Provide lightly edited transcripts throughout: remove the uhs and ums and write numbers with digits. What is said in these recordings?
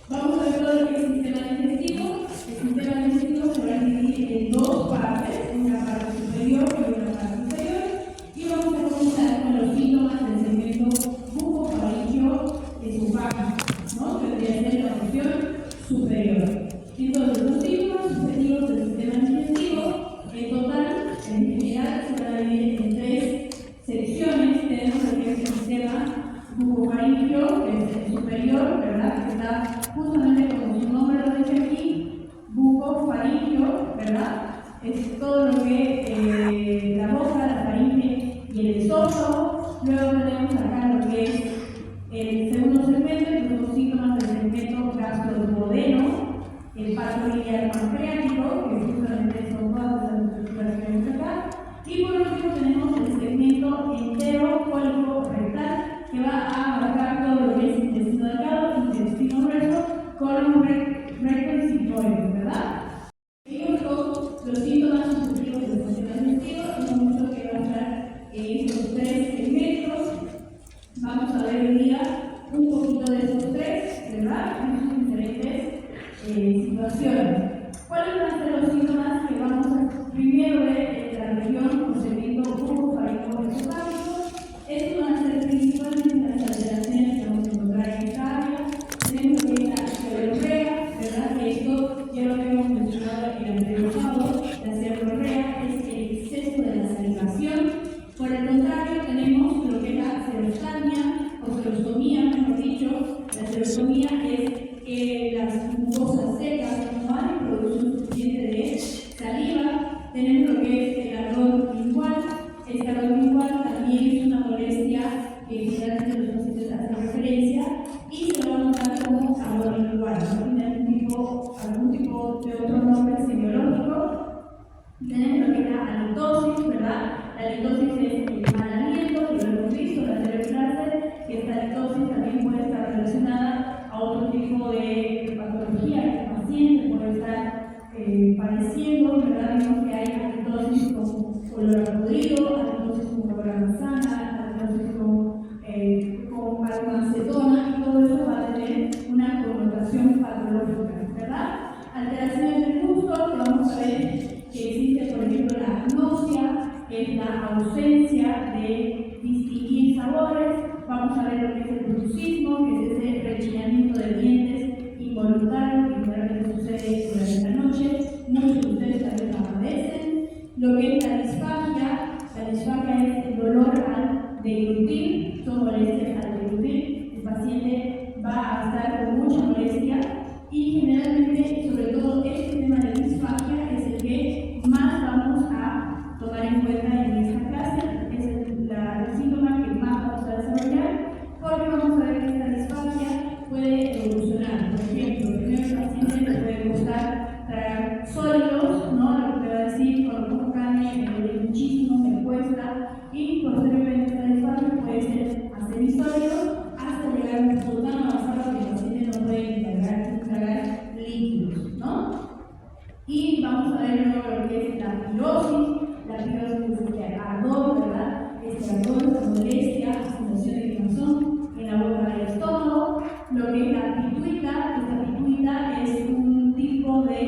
Vamos a ver todo lo que es el sistema digestivo. El sistema digestivo se va a dividir en dos partes, una parte superior y una parte inferior. Y vamos a comenzar con los síntomas del segmento bucofaringio-esofágico, ¿no? Que debería ser la porción superior. Entonces, los síntomas subjetivos del sistema digestivo, en total, en general, se van a dividir en tres secciones. Tenemos lo que es el sistema bucofaringio, que es el superior, ¿verdad? Que está justamente como su nombre lo dice aquí, bucofaringio, ¿verdad? Es todo lo que la boca, la faringe y el esófago. Luego tenemos acá lo que es el segundo segmento, que son los síntomas del segmento gastroduodeno, el pacto biliar pancreático, que justamente son todas las estructuras que vemos acá. Y por último tenemos el segmento entero-cólico rectal, que va a abarcar todo lo que es intestino delgado, intestino grueso, colon, recto y sigmoide, ¿verdad? Ellos son los síntomas subjetivos del sistema digestivo, y son mucho que va a estar en estos tres segmentos. Vamos a ver hoy día un poquito de esos tres, ¿verdad? En sus diferentes situaciones. ¿Cuáles van a ser los síntomas que vamos a primero ver en la región o segmento bucofaringio-esofágico? Estos van a ser principalmente las alteraciones que vamos a encontrar en esta área. Tenemos lo que es la seborrea, ¿verdad? Que esto ya lo habíamos mencionado en el anterior sábado. La seborrea es el exceso de la salivación. Por el contrario, tenemos lo que es la serostomía o serostomía, mejor dicho. La serostomía es las mucosas secas no hay producción suficiente de saliva. Tenemos lo que es el ardor lingual. Este ardor lingual también es una molestia que generalmente los pacientes hacen referencia y se va a notar como ardor lingual. No tiene algún tipo de otro nombre semiológico. Tenemos lo que es la halitosis, ¿verdad? La halitosis es el mal aliento, que lo hemos visto en la anterior clase, que esta halitosis también puede estar relacionada a otro tipo de patología que el paciente puede estar padeciendo, ¿verdad? Vemos que hay halitosis con olor a podrido, halitosis con olor a manzana, halitosis con acetona, y todo eso va a tener una connotación patológica, ¿verdad? Alteraciones del gusto, que vamos a ver que existe, por ejemplo, la agnosia, que es la ausencia de distinguir sabores. Vamos a ver lo que es el bruxismo, que es ese rechinamiento de dientes involuntario que generalmente sucede durante la noche. Muchos de ustedes también la padecen. Lo que es la disfagia es el dolor al deglutir, son molestias al deglutir. El paciente va a estar con mucha molestia y generalmente, sobre todo, este tema de disfagia es el que más vamos a tomar en cuenta en esta clase. Es el síntoma que más vamos a desarrollar, porque vamos a ver que esta disfagia puede evolucionar. Por ejemplo, primero el paciente le puede gustar tragar sólidos, ¿no? Lo que va a decir, cuando como carne me duele muchísimo, me cuesta, y posteriormente esta disfagia puede ser a semisólidos hasta llegar a un punto tan avanzado que el paciente no puede tragar líquidos, ¿no? Y vamos a ver luego lo que es la pirosis. La pirosis es este ardor, ¿verdad? Este ardor, esta molestia, sensación de quemazón en la boca del estómago. Lo que es la pituita, esta pituita es un tipo de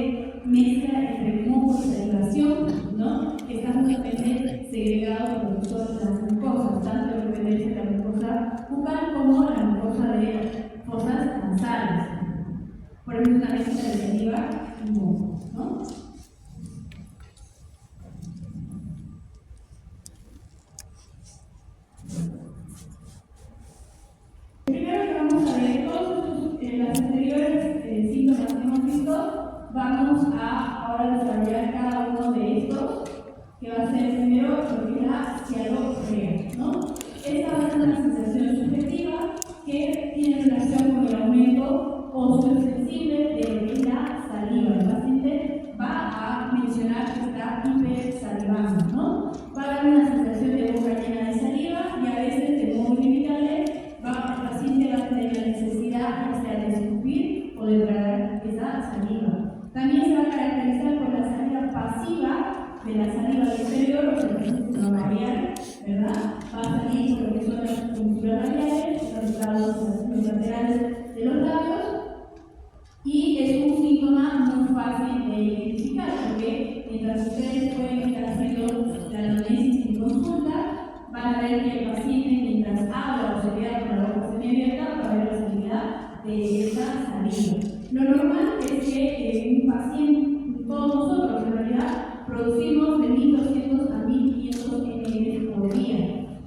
mezcla entre moco y salivación, ¿no? Que está justamente segregado por todas las mucosas, tanto lo que es la mucosa bucal como la mucosa de fosas nasales. Por ejemplo, una mezcla de saliva y moco, ¿no? Primero que vamos a ver todos las anteriores síntomas que hemos visto, vamos a ahora desarrollar cada uno de estos, que va a ser primero lo que es la cialorrea, ¿no? Esta va a ser una sensación subjetiva que tiene relación con el aumento óseo-sensible de lo que es la saliva. El paciente va a mencionar que está hipersalivando, ¿no? Va a haber una sensación de boca llena de saliva y a veces de modo inevitable el paciente va a tener la necesidad ya sea de escupir o de tragar esa saliva. También se va a caracterizar por la salida pasiva de la saliva inferior, o sea, no va a variar, ¿verdad? Va a salir lo que son van a ver que el paciente mientras habla o se queda con la boca semiabierta va a ver la salida de esta saliva. Lo normal es que un paciente, todos nosotros en realidad, producimos de 1200 a 1500 ml por día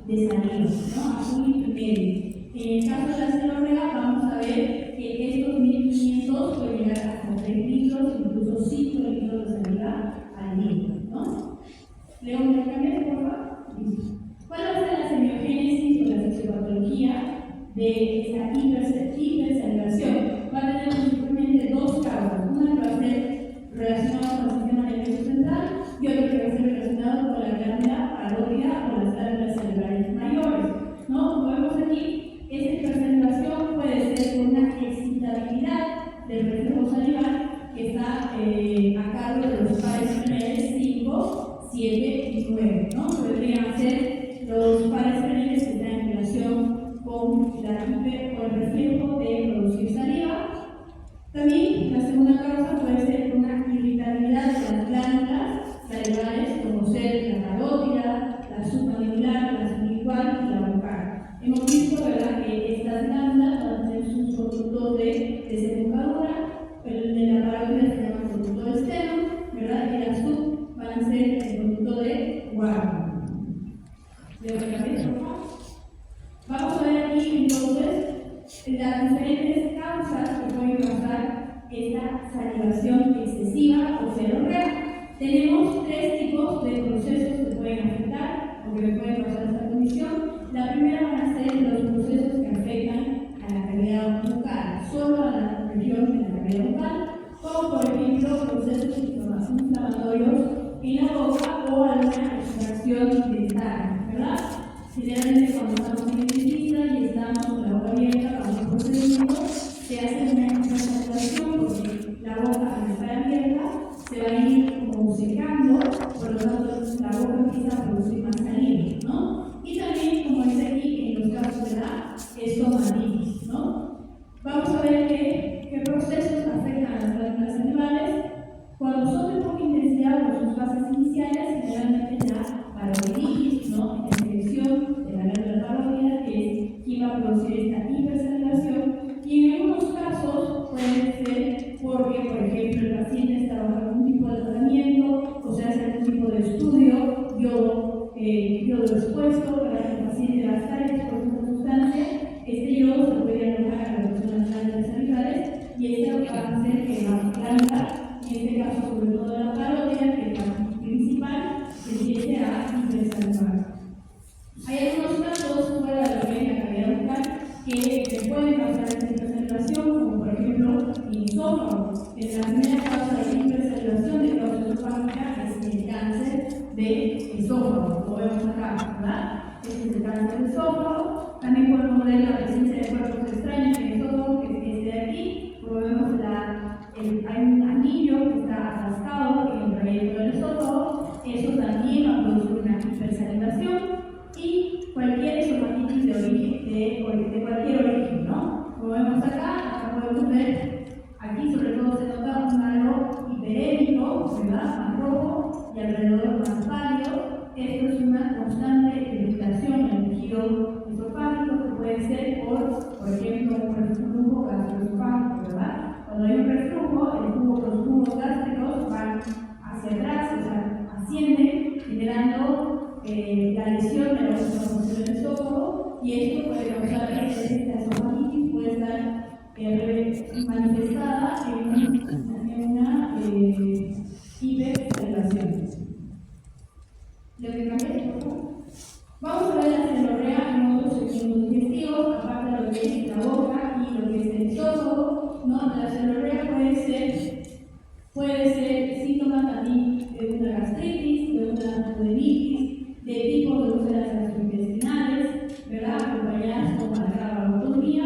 de saliva, ¿no? A un litro y medio. En el caso de la celorrea vamos a ver que estos 1500 pueden llegar hasta 3 litros, incluso 5 litros de saliva al día, ¿no? Leo, ¿me cambias, por favor? ¿Cuál va a ser la semiogénesis o la fisiopatología de esta hipersalivación? Va a tener principalmente dos causas. Una que va a ser relacionada con el sistema nervioso central y otra que va a ser relacionada con la glándula parótida o las glándulas salivales mayores, ¿no? Como vemos aquí, esta hipersalivación puede ser por una excitabilidad del reflejo salival que está a cargo de los pares frenales 5, 7 y 9, ¿no? Podrían ser los pares frenales que están en relación con el reflejo de producir saliva. También la segunda causa puede ser una irritabilidad de las glándulas salivales, como ser la parótida, la submandibular, la sublingual y la bucal. Hemos visto, ¿verdad?, que estas glándulas van a tener sus conductos de desembocadura, el de la parótida se llama conducto externo, ¿verdad?, y la sub van a ser el conducto de Warburg. Vamos a ver aquí entonces las diferentes causas que pueden causar esta salivación excesiva o celorrea. Tenemos tres tipos de procesos que pueden afectar o que pueden causar esta condición. La primera van a ser los procesos que afectan a la cavidad bucal, solo a la región de la cavidad bucal, como por ejemplo procesos inflamatorios en la boca o alguna extracción dental, ¿verdad? Generalmente cuando estamos en el dentista y estamos con la boca abierta para un procedimiento, se hace una hipersalivación porque la boca al estar abierta se va a ir como secando, por lo tanto la boca empieza a producir más saliva, ¿no? Y también, como dice aquí, en los casos de la estomatitis, ¿no? Vamos a ver qué procesos afectan a las glándulas salivales. Cuando son de poca intensidad o en sus fases iniciales, generalmente la parotiditis, ¿no?, la infección de la glándula parótida, que es quien va a producir esta hipersalivación, y en algunos casos puede ser porque, por ejemplo, el paciente está bajo algún tipo de tratamiento o se hace algún tipo de estudio, yodo expuesto para que el paciente va a estar expuesto a esta sustancia. Este yodo se puede alojar a las glándulas salivales y esto va a hacer que la glándula, en este caso sobre todo la parótida, que es la principal, empiece a hipersalivar. Hay algunos casos fuera de lo que es la cavidad bucal que pueden causar esta hipersalivación, como por ejemplo el esófago. La primera causa de hipersalivación de causa esofágica es el cáncer de esófago, lo vemos acá, ¿verdad? Este es el cáncer de esófago. También podemos ver la presencia de cuerpos extraños en el esófago, que es este de aquí. Como vemos, hay un anillo que está atascado en el trayecto del esófago. Eso también va a producir una hipersalivación. Y cualquier esofatitis de cualquier origen, ¿no? Como vemos acá podemos ver, aquí sobre todo se nota un halo hiperémico, ¿verdad?, más rojo y alrededor más pálido. Esto es una constante irritación en el tejido esofágico que puede ser por ejemplo, un reflujo gastroesofágico, ¿verdad? Cuando hay un reflujo, los tubos gástricos van hacia atrás, o sea, ascienden, generando la lesión de la función del esófago, y esto puede causar que esta esofatitis puede estar manifestada en una hipersalivación. ¿Lo que cambia, por favor? Vamos a ver la celorrea en otros signos digestivos, aparte de lo que es la boca y lo que es el esófago, ¿no? La celorrea puede ser síntoma también de una gastritis, de una duodenitis, de tipo de úlceras gastrointestinales, ¿verdad?, acompañadas con la trabeculotomía.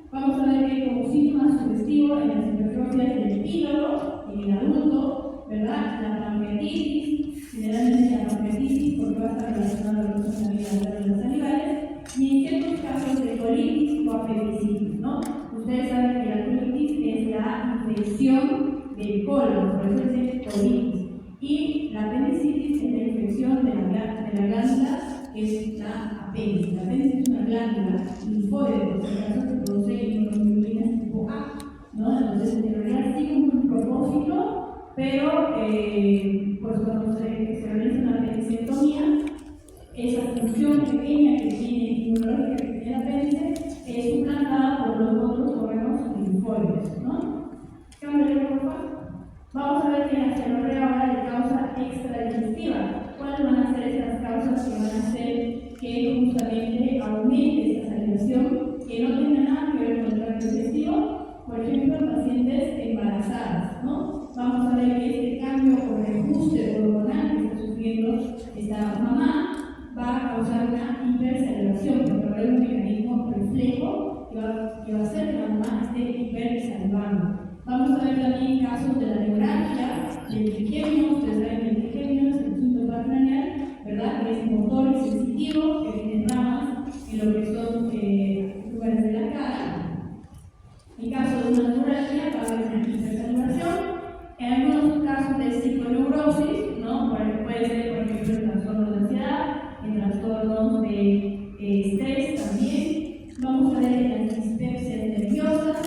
Vamos a ver que como síntoma sugestivo en las hipertrofias del píloro en el adulto, ¿verdad?, la pancreatitis, generalmente la pancreatitis porque va a estar relacionada con las glándulas salivales, y en ciertos casos de colitis o apendicitis, ¿no? Ustedes saben que la colitis es la infección del colon, por eso es colitis. Y la apendicitis es la infección de la glándula es la apéndice. La apéndice es una glándula linfóide, por si acaso, que produce inmunoglobulinas tipo A, ¿no? Entonces, en realidad sigue un propósito, pero pues cuando se realiza una apendicectomía, esa función pequeña que tiene inmunológica que tiene el apéndice es suplantada por los otros órganos linfóides, ¿no? Cámbiale, por favor. Vamos a ver que la cialorrea ahora le causa extradigestiva. ¿Cuáles van a ser estas causas que van a hacer que justamente aumente esta salivación, que no tenga nada que ver con el tracto digestivo? Por ejemplo, en pacientes embarazadas, ¿no? Vamos a ver que este cambio o reajuste hormonal que está sufriendo esta mamá va a causar una hipersalivación, porque va a haber un mecanismo reflejo que va a hacer que la mamá esté hipersalivando. Vamos a ver también casos de la neuralgia, del trigemio. Ustedes saben que el trigemio es el punto craneal, ¿verdad? Que es motor y sensitivo, que tiene ramas en lo que son lugares de la cara. En caso de una neuralgia va a haber una hipersalivación. En algunos casos de psiconeurosis, ¿no? Puede ser, por ejemplo, en trastornos de ansiedad, en trastornos de estrés también. Vamos a ver las dispepsias nerviosas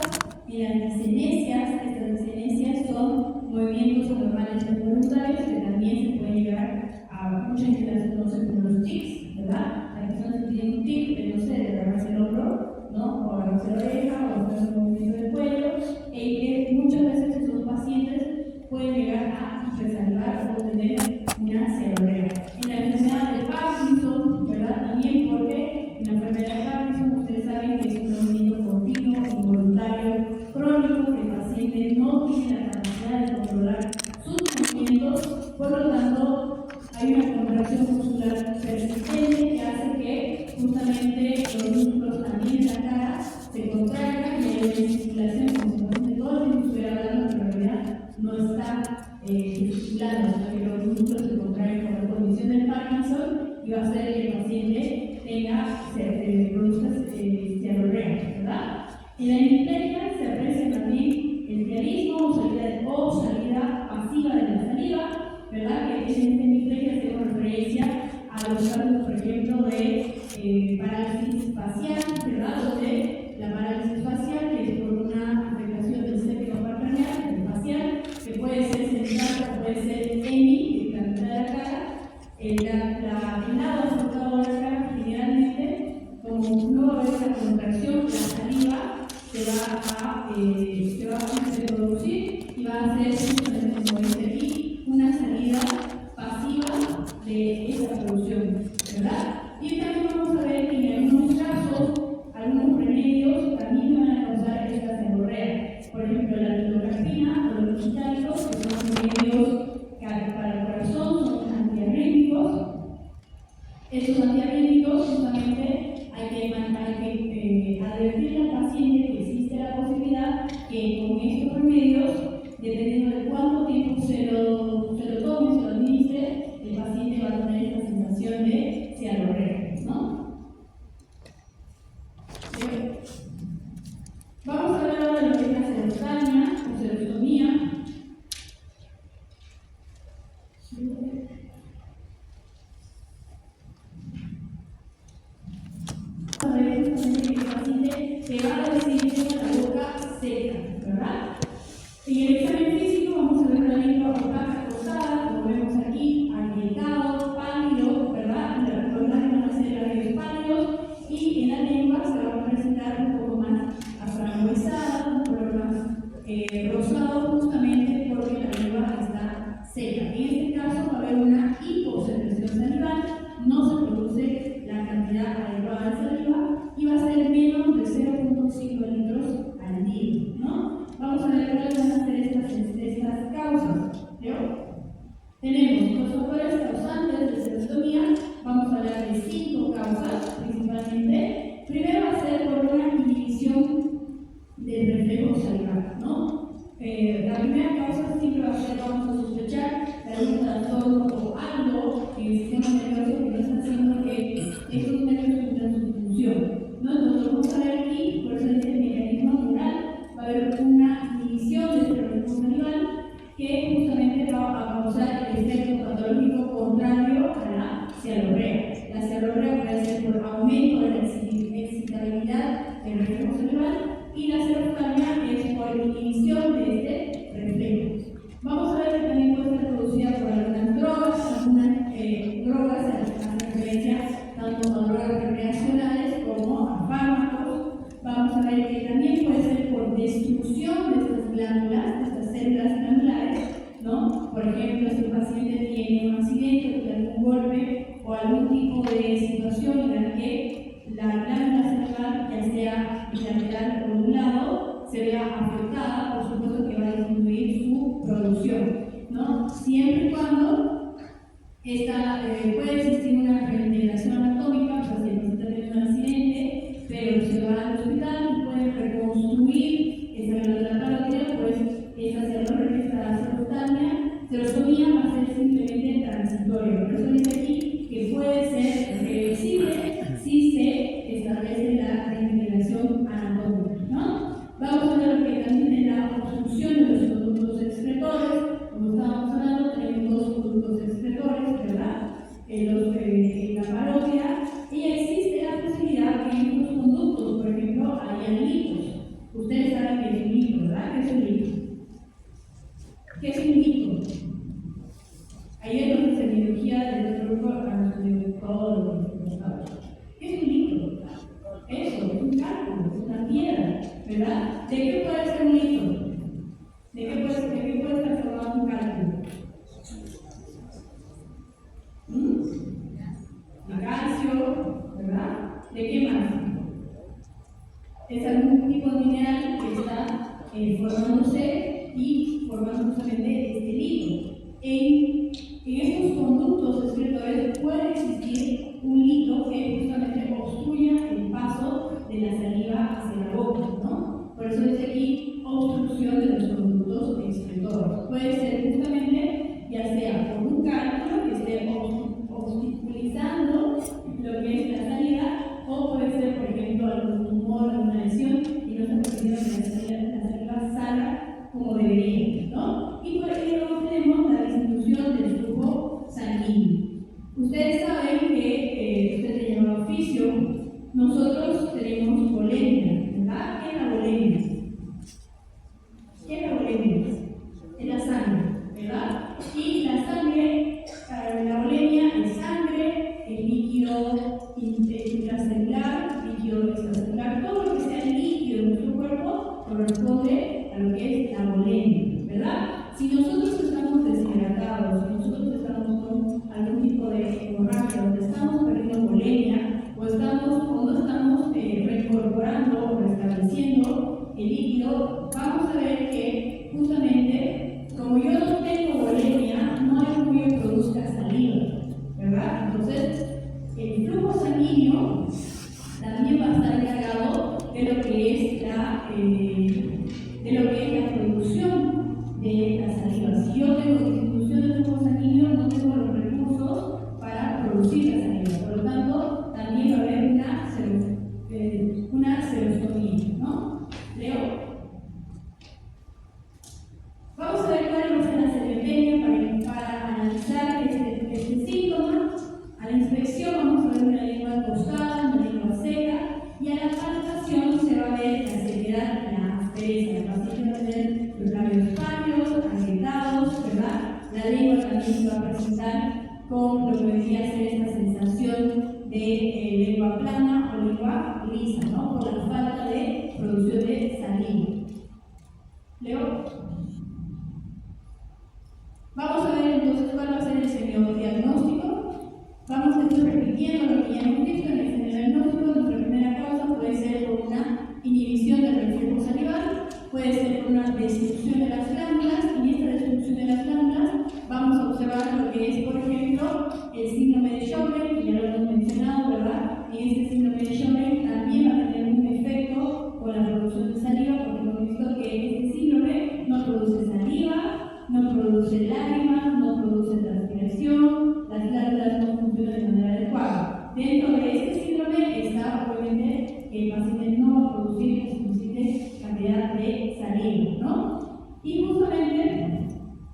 y las discinesias. Estas discinesias son movimientos anormales involuntarios que también se pueden llegar a mucha gente las conoce como los tics, ¿verdad? Las personas que tienen un tic, no sé, de agarrarse el hombro, ¿no? O agarrarse la oreja, o hacer un movimiento del cuello, que muchas veces esos pacientes pueden llegar a hipersalivar o tener una cialorrea. En la enfermedad de Parkinson, ¿verdad? También porque en la enfermedad de Parkinson ustedes saben que es un movimiento continuo, involuntario, crónico, que el paciente no tiene la capacidad de controlar sus movimientos, por lo tanto hay una contracción muscular persistente que hace que justamente los músculos también en la cara se contraigan y hay una circulación como si fuese todo el tiempo estuviera hablando, pero en realidad no está circulando, sino que los músculos se contraen por la condición del Parkinson y va a hacer que el paciente produzca cialorrea, ¿verdad? En la hemiplegia se aprecia también el diarismo o salida pasiva de la saliva, ¿verdad? Que en esta hemiplegia hacemos referencia a los casos, por ejemplo, de parálisis facial, ¿verdad? Donde la parálisis facial, que es por una afectación del séptimo craneal, el facial, que puede ser central o puede ser hemi, que es la mitad de la cara, el lado afectado de la cara, generalmente, como no va a haber una contracción, la saliva se va a producir y va a hacer, justamente como dice aquí, una salida pasiva de esa producción, ¿verdad? Y también vamos a ver que en algunos casos, algunos remedios también van a causar esta cialorrea. Por ejemplo, la lidocampina o los quitáricos, que son remedios que para el corazón son antiarrítmicos. Estos antiarrítmicos justamente hay que advertirle al paciente que existe la posibilidad que con estos remedios, dependiendo de cuánto tiempo se lo tome, se lo administre, el paciente va a tener esta sensación de cialorrea, ¿no? Vamos a hablar ahora de lo que es la serostomía o serostomía. Vamos a ver justamente que el paciente se va a recibir con la boca seca, ¿verdad? En el examen físico vamos a ver una lengua opaca rosada, como vemos aquí, agrietado, pálido, ¿verdad? Los labios van a ser labios pálidos y en la lengua se va a presentar un poco más afrangüesada, un color más rosado, justamente porque la lengua está seca. En este caso va a haber una hiposecreción salival, no se produce la cantidad adecuada de saliva y va a ser menos de 0.5 litros al día, ¿no? Vamos a ver cuáles van a ser estas causas. Tenemos los factores causantes de serostomía. Vamos a hablar de 5 causas principalmente. Primero va a ser por una inhibición del reflejo salivar, ¿no? La primera causa siempre va a ser, vamos a sospechar, de algún trastorno o algo en el sistema nervioso que no está haciendo que estos nervios cumplan su función, ¿no? Entonces vamos a ver aquí, por eso dice el mecanismo neural, va a haber una inhibición del reflejo salival que justamente va a causar el efecto patológico contrario a la cialorrea. La cialorrea por aumento de la excitabilidad del reflejo cerebral, y la seroftalmia es por inhibición de este reflejo. Vamos a ver que también puede ser producida por algunas drogas, drogas hacen referencia tanto a drogas recreacionales como a fármacos. Vamos a ver que también puede ser por destrucción de estas glándulas, de estas células glandulares, ¿no? Por ejemplo, si un paciente tiene un accidente, tiene algún golpe o algún tipo de situación en la que la glándula celular, ya sea bilateral o de un lado, se vea afectada, por supuesto que va a disminuir su producción, ¿no? Siempre y cuando puede existir una reintegración anatómica, pues si el paciente tiene un accidente, pero se va al hospital y puede reconstruir esa glándula parótida, pues esa serostomía va a ser simplemente transitoria. Por eso dice aquí que puede ser reversible si se establece la reintegración anatómica, ¿no? Vamos a ver lo que también es la obstrucción de los conductos excretores. Como estábamos hablando, tenemos dos conductos excretores, ¿verdad? La parótida, y existe la posibilidad que en estos conductos, por ejemplo, haya litos. Ustedes saben que es un lito, ¿verdad? ¿Qué es un lito? ¿Qué es un lito? Ayer nos en biología del grupo a todos los saben. ¿Qué es un lito? Eso, es un cálculo, es una piedra, ¿verdad? ¿De qué puede ser un lito? ¿De qué puede estar formado un cálculo? De calcio, ¿verdad? ¿De qué más? Es algún tipo de mineral que está formándose y formando justamente este lito. En estos conductos excretores puede existir un lito que justamente obstruya el paso de la saliva hacia la boca, ¿no? Por eso dice aquí obstrucción de los conductos excretores. Puede ser justamente, ya sea por un cálculo que esté obstaculizando lo que es la salida, o puede ser, por ejemplo, algún tumor, alguna lesión y no está permitiendo que la saliva salga como debería, ¿no? Y por ello tenemos la disminución del flujo sanguíneo. Ustedes saben que, ustedes le llaman oficio, nosotros tenemos bulimia, ¿verdad? ¿Qué es la bulimia? ¿Qué es la bulimia? Es la sangre, ¿verdad? Y la sangre, la bulimia es sangre, el líquido intracelular, líquido extracelular, todo lo que sea líquido en nuestro cuerpo corresponde a lo que es la bulimia, ¿verdad? Si nosotros estamos deshidratados, si nosotros estamos con algún tipo de hemorragia, donde estamos perdiendo bulimia, o no estamos reincorporando o restableciendo el líquido, vamos a ver que justamente, como yo no tengo bulimia, no hay como que produzca saliva, ¿verdad? Entonces, el flujo sanguíneo también va a estar encargado de lo que es la producción de la saliva. Si yo tengo disminución del flujo sanguíneo, no tengo los recursos para producir la saliva. Por lo tanto, también va a haber una serostomía, ¿no? Leo. Vamos a ver cuál va a ser la serotenia para analizar este síntoma. A la inspección vamos a ver una lengua tostada, una lengua seca, y a la palpación se va a ver la sequedad y la aspereza. El paciente va a tener los labios pálidos, agrietados, ¿verdad? La lengua también se va a presentar con lo que vendría a ser esta sensación de lengua plana o lengua lisa, ¿no? Por la falta de producción de saliva. Leo. Vamos a ver entonces cuál va a ser el semiodiagnóstico. Vamos a estar repitiendo lo que ya hemos visto en el diagnóstico. Nuestra primera causa puede ser por una inhibición del reflejo salival, puede ser por una destrucción de las glándulas, y en esta destrucción de las glándulas vamos a observar lo que es, por ejemplo, el síndrome de Sjögren, que ya lo hemos mencionado, ¿verdad? En este síndrome de Sjögren también va a tener un efecto con la producción de saliva, porque hemos visto que este síndrome no produce saliva, no produce lágrimas, no produce transpiración, las glándulas no funcionan de manera adecuada. Dentro de este síndrome está, obviamente, el paciente no va a producir la suficiente cantidad de saliva, ¿no? Y justamente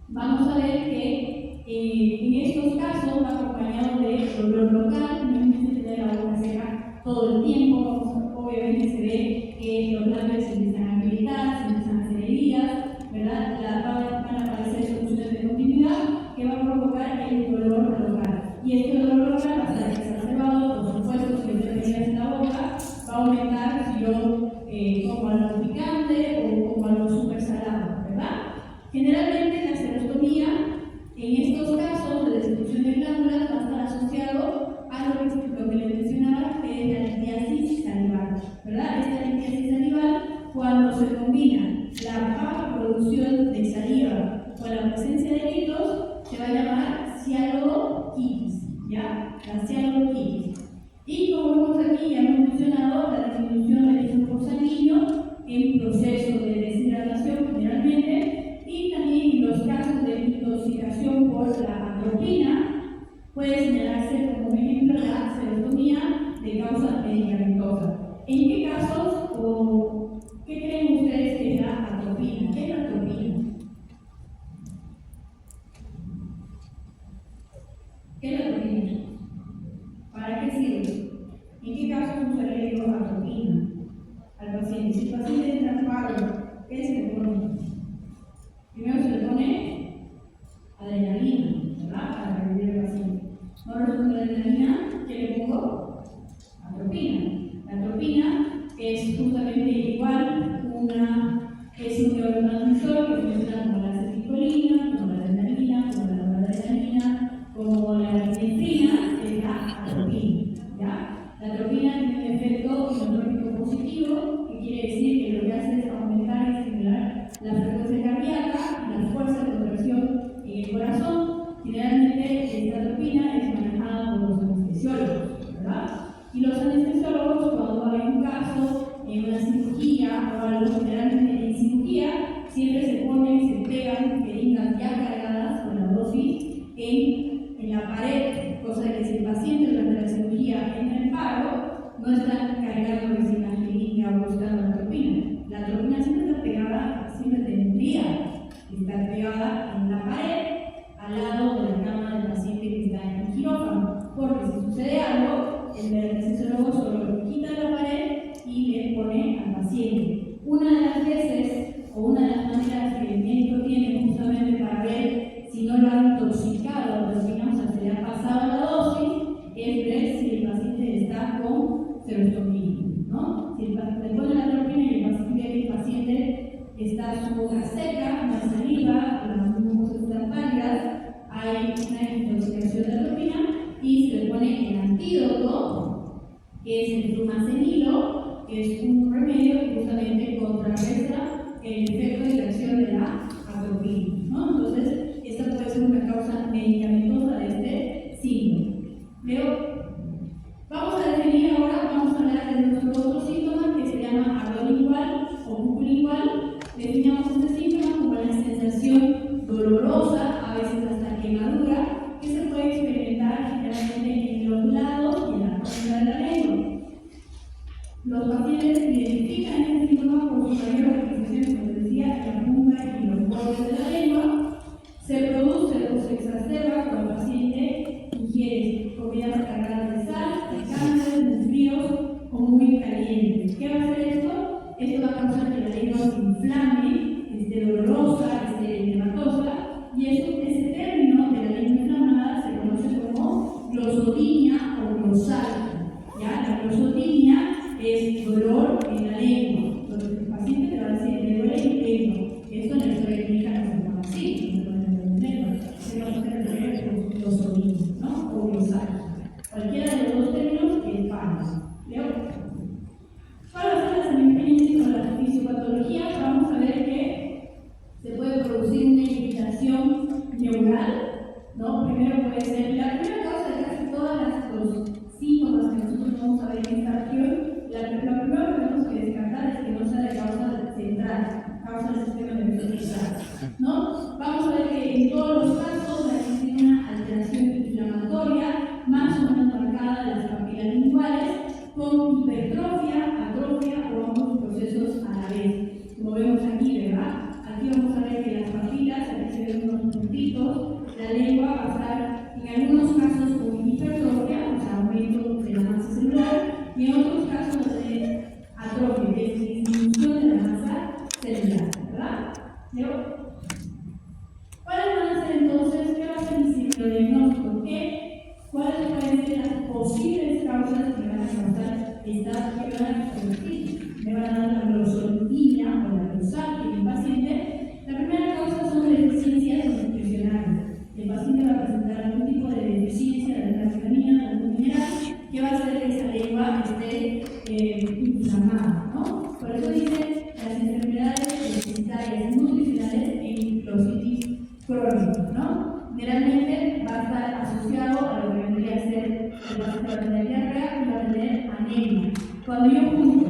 vamos a ver que en estos casos va acompañado de dolor local, no necesita tener la boca seca todo el tiempo. Obviamente se ve que los labios se empiezan a agrietar, se empiezan a hacer heridas, ¿verdad? Van a aparecer soluciones de continuidad que van a provocar el dolor local. Y este dolor local va a estar exacerbado, por supuesto, si yo tengo heridas en la boca, va a aumentar si yo como algo picante o como algo súper salado, ¿verdad? Generalmente la serostomía, en estos casos de destrucción de glándulas, va a estar asociado a lo que les mencionaba, que es la litiasis salival, ¿verdad? Esta litiasis salival, cuando se combina la baja producción de saliva con la presencia de líquidos, se va a llamar cialoquitis, ¿ya? La cialoquitis. Y como vemos aquí, ya hemos mencionado la disminución del flujo sanguíneo en proceso de deshidratación generalmente, y también los casos de intoxicación por la atropina puede señalarse como un ejemplo la serostomía de causa medicamentosa. ¿En qué casos o qué creen ustedes que es la atropina? ¿Qué es la atropina? ¿Qué es la atropina? ¿Para qué sirve? ¿En qué casos usaría yo atropina al paciente? Si el paciente entra en paro, ¿qué se le pone? Primero se le pone adrenalina, ¿verdad? Para revivir al paciente. No responde la adrenalina, ¿qué le pongo? Atropina. La atropina es justamente igual es un neurotransmisor que funciona como la acetilcolina, como la adrenalina, como la noradrenalina, como la epinefrina, que es la atropina, ¿ya? La atropina tiene un efecto inotrópico positivo, que quiere decir que lo que hace es aumentar y estimular la frecuencia cardíaca y la fuerza de contracción en el corazón. Generalmente esta atropina es manejada por los anestesiólogos, ¿verdad? Y los anestesiólogos, cuando hay un caso en una cirugía o algo, generalmente en cirugía, siempre se ponen y se pegan jeringas ya cargadas con la dosis en la pared, cosa de que si el paciente durante la cirugía entra en paro, no están cargando recién la jeringa o buscando la atropina. La atropina siempre está pegada, siempre tendría que estar pegada en la pared al lado de la cama del paciente que está en el quirófano, porque si sucede algo, el anestesiólogo solo quita la pared y le pone al paciente. Una de las veces o una de las maneras que el médico tiene justamente para ver si no lo ha intoxicado, o sea, se le ha pasado la dosis, es ver si el paciente está con serostomía, ¿no? Si el paciente le pone la atropina y el paciente ve que el paciente está su boca seca, no hay saliva, las mucosas están pálidas, hay una intoxicación de atropina y se le pone el antídoto, que es el flumacenilo, que es un remedio que justamente contrarresta el efecto y la acción de la atropina, ¿no? Entonces, esta puede ser una causa medicamentosa de este síndrome. Vamos a definir ahora, vamos a hablar de nuestro otro síntoma que se llama ardor lingual o bucolingual. Definimos este síntoma como una sensación dolorosa, a veces hasta quemadura, que se puede experimentar generalmente en los lados y en la punta de la lengua. Los pacientes identifican este síntoma por su mayor expresión, como decía, en la punta y los bordes de la lengua. Se produce o se exacerba cuando el paciente ingiere comidas cargadas de sal, picantes, muy fríos o muy calientes. ¿Qué va a hacer esto? Esto va a causar que la lengua se inflame, esté dolorosa, esté edematosa, y ese término de la lengua inflamada se conoce como glosotinia o glosalgia. ¿Ya? La glosotinia es dolor en la lengua. Entonces el paciente te va a decir, me duele el lengua. Esto en la historia clínica no se llama así, no se llama lengua. Se va a hacer glosotinia, ¿no? O glosalgia. Cualquiera de los dos términos es falso. ¿Leo? Para hacer la semipenicia con la fisiopatología, vamos a ver que se puede producir una irritación neural, ¿no? Primero puede ser, la primera causa de casi todos los síntomas que nosotros vamos a ver en esta región, la primera que tenemos que descartar es que no sea de causa central, causa del sistema nervioso central, ¿no? Vamos a ver que en todos los casos existe una alteración inflamatoria más o menos marcada de las papilas linguales, con hipertrofia, atrofia o ambos procesos a la vez. Como vemos aquí, ¿verdad? Aquí vamos a ver que las papilas, aquí se ven unos puntitos, la lengua va a estar en algunos casos con hipertrofia, o sea, aumento de la masa celular, y en otros casos de atrofia, que es disminución de la masa celular, ¿verdad? ¿Leo? ¿Cuáles van a ser entonces? ¿Qué va a ser el ciclodiagnóstico? ¿Cuáles pueden ser las posibles causas que van a causar estas que van a producir? Me van a dar la glosolimia o la glosal en el paciente. La primera causa son deficiencias nutricionales. El paciente va a presentar algún tipo de deficiencia de la vitamina o algún mineral que va a hacer que esa lengua esté inflamada, ¿no? Por eso dice las enfermedades deficitarias nutricionales en glositis crónica, ¿no? Generalmente va a estar asociado a lo que vendría a ser el paciente va a tener diarrea y va a tener anemia. Cuando yo junto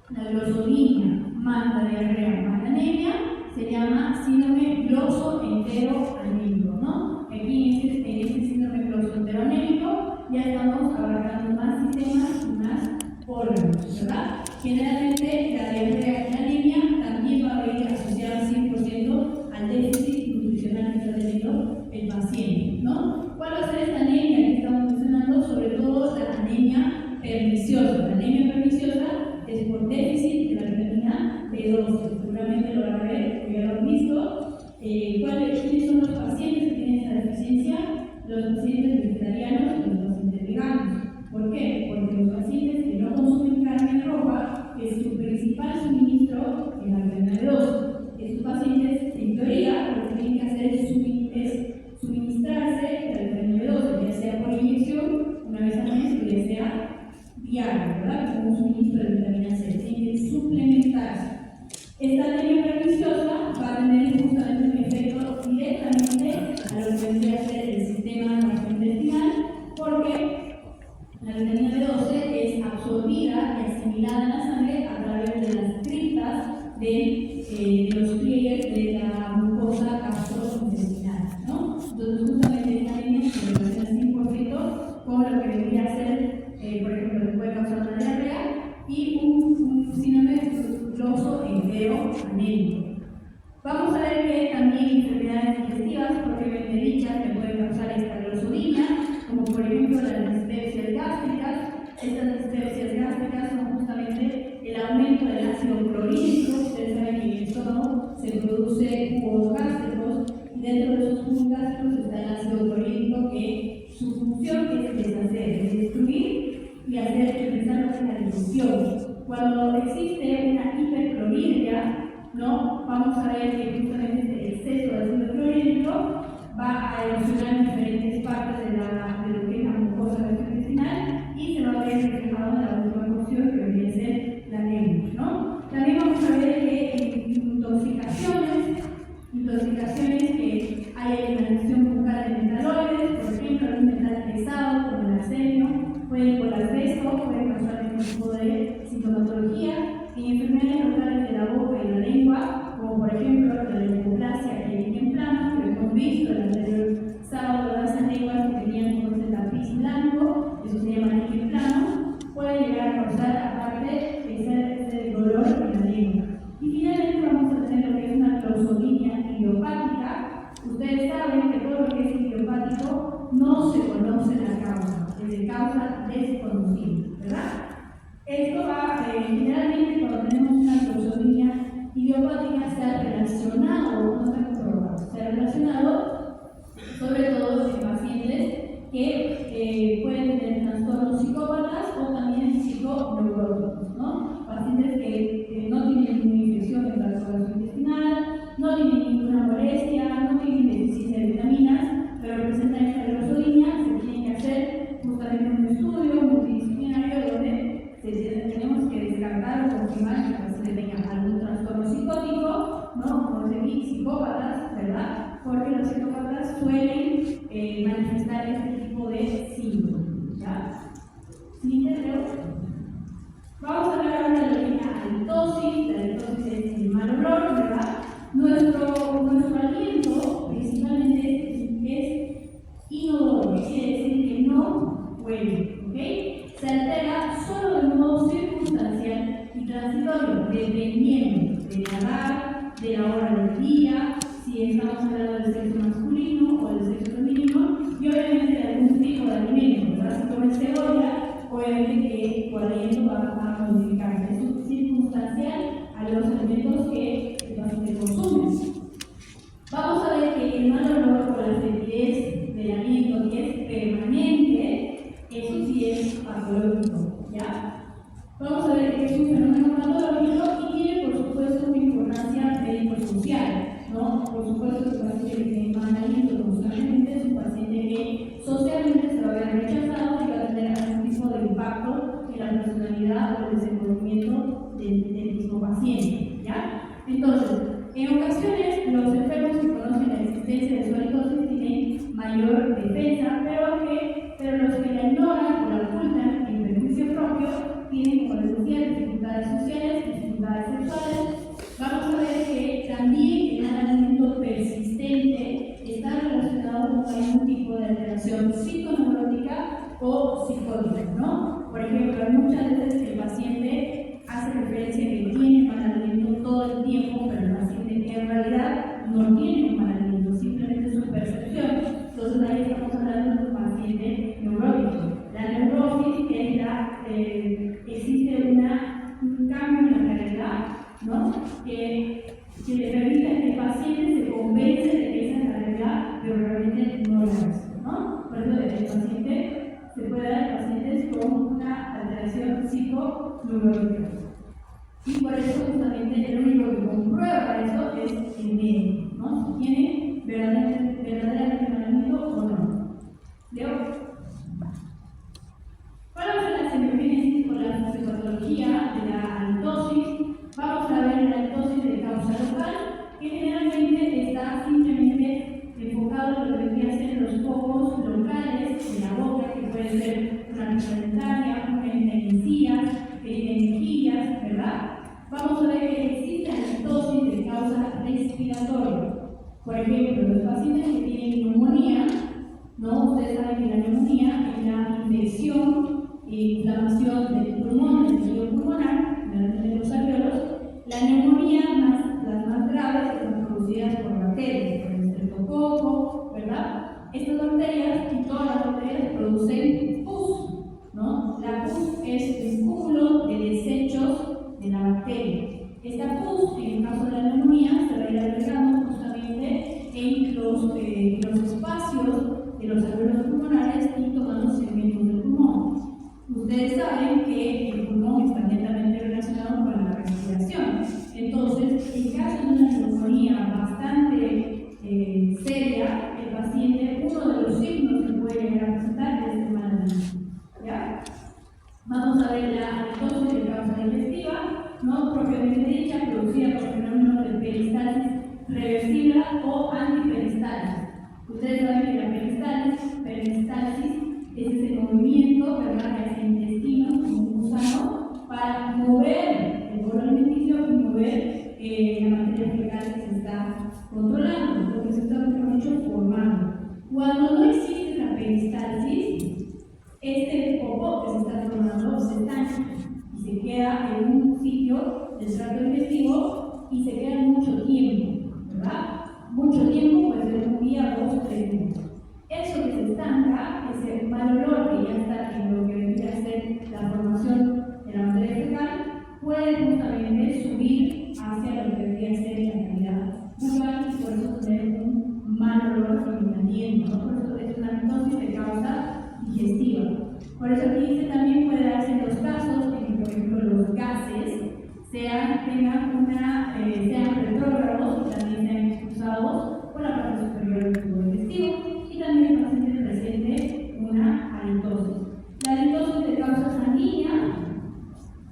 la glosotomía más la diarrea más la anemia, se llama síndrome glosoenteroanémico, ¿no? Aquí en este síndrome glosoenteroanémico ya estamos abarcando más sistemas y más órganos, ¿verdad? Generalmente la diarrea y la anemia también va a venir asociada al 100% al déficit nutricional que está teniendo el paciente, ¿no? ¿Cuál va a ser esta anemia que estamos mencionando? Sobre todo la anemia perniciosa. La anemia perniciosa es por déficit de la vitamina B12. Seguramente lo van a ver, ya lo han visto. ¿Quiénes son los pacientes que tienen esta deficiencia? Los pacientes vegetarianos y los pacientes veganos. ¿Por qué? Porque los pacientes que no consumen carne roja, que es su principal suministro en la vitamina B12. Estos pacientes, en teoría, lo que tienen que hacer es suministrarse la vitamina B12, ya sea por inyección, una vez al mes, o ya sea diario, ¿verdad? Como un suministro de vitamina C. Tienen que suplementarse. Esta anemia perniciosa va a tener justamente un efecto directamente a lo que vendría a ser el sistema gastrointestinal, porque la vitamina B12 es absorbida y asimilada en la sangre a través de las criptas de los pliegues de la mucosa gastrointestinal, ¿no? Entonces, justamente esta anemia se relaciona 100% con lo que vendría a ser, por ejemplo, que puede causar una diarrea y un síndrome glosoenteroanémico. Vamos a ver que también enfermedades digestivas propiamente dichas que pueden causar esta glosotomía, como por ejemplo las dispepsias gástricas. Estas dispepsias gástricas son justamente el aumento del ácido clorhídrico. Ustedes saben que en el estómago se produce jugos gástricos y dentro de esos jugos gástricos está el ácido clorhídrico que su función es deshacer, es destruir y hacer empezar la digestión. Cuando existe una hiperclorhidria, ¿no? Vamos a ver que justamente este exceso de ácido clorhídrico va a erosionar diferentes partes de lo que es la mucosa gastrointestinal y se va a ver reflejado en la última porción que vendría a ser la anemia, ¿no? También vamos a ver que en intoxicaciones que hay eliminación bucal de metaloides, por ejemplo, algún metal pesado como el arsenio, puede por asbesto, puede causar algún tipo de sintomatología. En enfermedades locales de la boca y la lengua, como por ejemplo la leucoplasia que en plano, que hemos visto el anterior sábado, las lenguas que tenían entonces tapiz blanco, eso se llama en plano, puede llegar a causar aparte ese dolor en la lengua. Y finalmente vamos a tener lo que es una glosotomía idiopática. Ustedes saben que todo lo que es idiopático no se conoce la causa, es de causa desconocida, ¿verdad? Esto va, generalmente cuando tenemos una glosotomía idiopática se ha relacionado, no está comprobado, se ha relacionado sobre todo en pacientes que pueden tener trastornos psicópatas o también psiconeuróticos, ¿no? Pacientes que no tienen ninguna infección en la flora intestinal, no tienen ninguna molestia, no tienen deficiencia de vitaminas, pero presentan esta glosotomía, se tiene que hacer justamente un estudio multidisciplinario donde tenemos que descartar o confirmar que el paciente tenga algún trastorno psicótico, ¿no? Como se dice, psicópatas, ¿verdad? Porque los psicópatas suelen manifestar este tipo de síntomas, ¿ya? Siguiente, creo. Vamos a hablar ahora de la halitosis. La halitosis es el mal olor, ¿verdad? Nuestro aliento principalmente es inodoro, que quiere decir que no huele, ¿ok? Se altera solo de modo circunstancial y transitorio, dependiendo de la edad, de la hora del día, si estamos hablando del sexo masculino o del sexo femenino, y obviamente de algún tipo de alimento, ¿verdad? Si comen cebolla, obviamente que por vida o el desenvolvimiento del mismo paciente, ¿ya? Entonces, en ocasiones los enfermos que conocen la existencia de su halitosis tienen mayor defensa, pero los que la ignoran o la ocultan en beneficio propio tienen, como les decía, dificultades sociales, dificultades sexuales. Vamos a ver que también el alimento persistente está relacionado con algún tipo de alteración psiconeurótica o psicótica, ¿no? Por ejemplo, muchas veces el paciente hace referencia a que tiene mal aliento todo el tiempo, pero el paciente en realidad no tiene un mal aliento, simplemente es su percepción. Entonces ahí estamos hablando de un paciente neurótico. La neurosis es existe un cambio en la realidad, ¿no? que le permite a que el paciente se convence de que esa es la realidad, pero realmente no lo es, ¿no? Por eso el paciente se puede dar a pacientes con una alteración psiconeurótica. Y por eso justamente el único que comprueba eso es el médico, ¿no? Si tiene verdaderamente mal o no. ¿Leo? ¿Cuál va a ser la semiogénesis con la fisiopatología de la halitosis? Vamos a ver la halitosis de causa local, que generalmente está simplemente enfocado en lo que vendría a ser los focos locales de la boca, que puede ser una planetaria, una encías, mejillas, ¿verdad? Vamos a ver que existe halitosis de causa respiratoria. Por ejemplo, los pacientes que tienen neumonía, ¿no? Ustedes saben que la neumonía es la infección e inflamación del pulmón, del tejido pulmonar, de los alveolos. La neumonía, las más graves, son producidas por bacterias, por el estreptococo, ¿verdad? Estas bacterias y todas las bacterias producen pus, ¿no? La pus es un cúmulo de desechos de la bacteria. Esta pus, en el caso de la neumonía, se va a ir agregando justamente en los espacios de los alveolos pulmonares y tomando segmentos del pulmón. Ustedes saben que el pulmón está netamente relacionado con la respiración. Entonces, en caso de una neumonía bastante seria, el paciente, uno de los signos que puede llegar a presentar es el mal aliento. ¿Ya? Vamos a ver la halitosis de causa digestiva, no propiamente dicha, producida por fenómenos de peristalsis reversible o antiperistalsis. Ustedes saben que la peristalsis es ese movimiento, ¿verdad?, que hace el intestino como un gusano para mover el bolo alimenticio y mover la materia fecal que se está controlando, lo que se está, mejor dicho, formando. Cuando no existe la peristalsis, este popó que se está formando se estanca y se queda en un sitio del tracto digestivo y se queda mucho tiempo, ¿verdad? Mucho tiempo, puede ser un día, 2 o 3 días. Eso que se estanca, ese mal olor que ya está en lo que vendría a ser la formación de la materia fecal, puede justamente subir hacia lo que vendría a ser la calidad bucal y por eso tener un mal olor en el aliento, ¿no? Por eso es una halitosis de causa digestiva. Por eso aquí dice también puede darse en los casos en que, por ejemplo, los gases sean retrógrados y también sean expulsados por la parte superior del tubo digestivo y también el paciente presente una halitosis. La halitosis de causa sanguínea,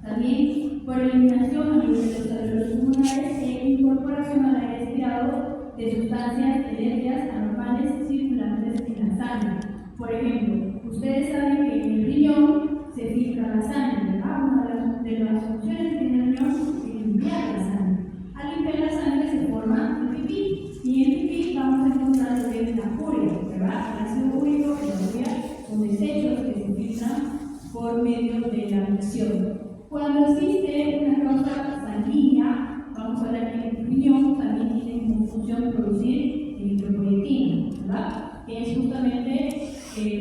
también por eliminación a nivel de los alveolos pulmonares e incorporación al aire respirado de sustancias eléctricas anormales circulantes en la sangre. Por ejemplo, ustedes saben que en el riñón se filtra la sangre, ¿verdad? Una de las funciones que tiene el riñón es limpiar la sangre. Al limpiar la sangre se forma el pipí, y en el pipí vamos a encontrar lo que es la urea, ¿verdad? El ácido úrico y la urea son desechos que se filtran por medio de la micción. Cuando existe una causa sanguínea, vamos a ver que el riñón también tiene como función producir eritropoyetina, ¿verdad? Que es justamente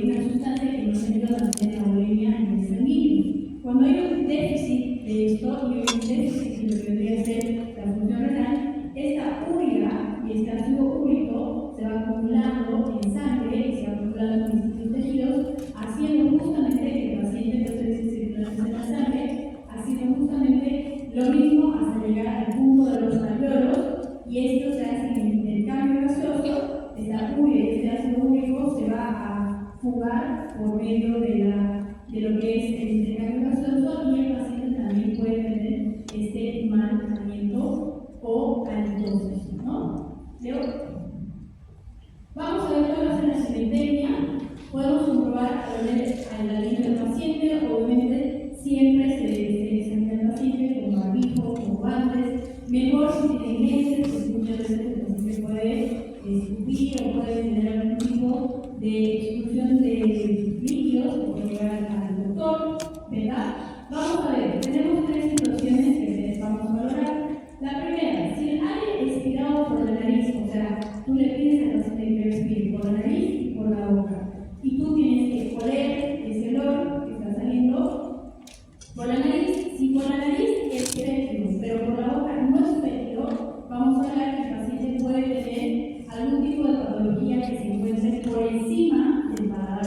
una sustancia que nos ayuda a mantener la bulimia en el sanguíneo. Cuando hay un déficit de esto y hay un déficit de lo que debería ser la función renal, esta urea y este ácido úrico se va acumulando en sangre y se va acumulando en distintos tejidos, haciendo justamente que el paciente no se circulación en la sangre, haciendo justamente lo mismo hasta llegar al punto de los alveolos, y esto se hace en el intercambio gaseoso. Esta urea y este ácido úrico se va a fugar por medio de lo que es el intercambio gaseoso y el paciente si por la nariz es fétido, pero por la boca no es fétido, vamos a hablar que el paciente puede tener algún tipo de patología que se encuentre por encima del paladar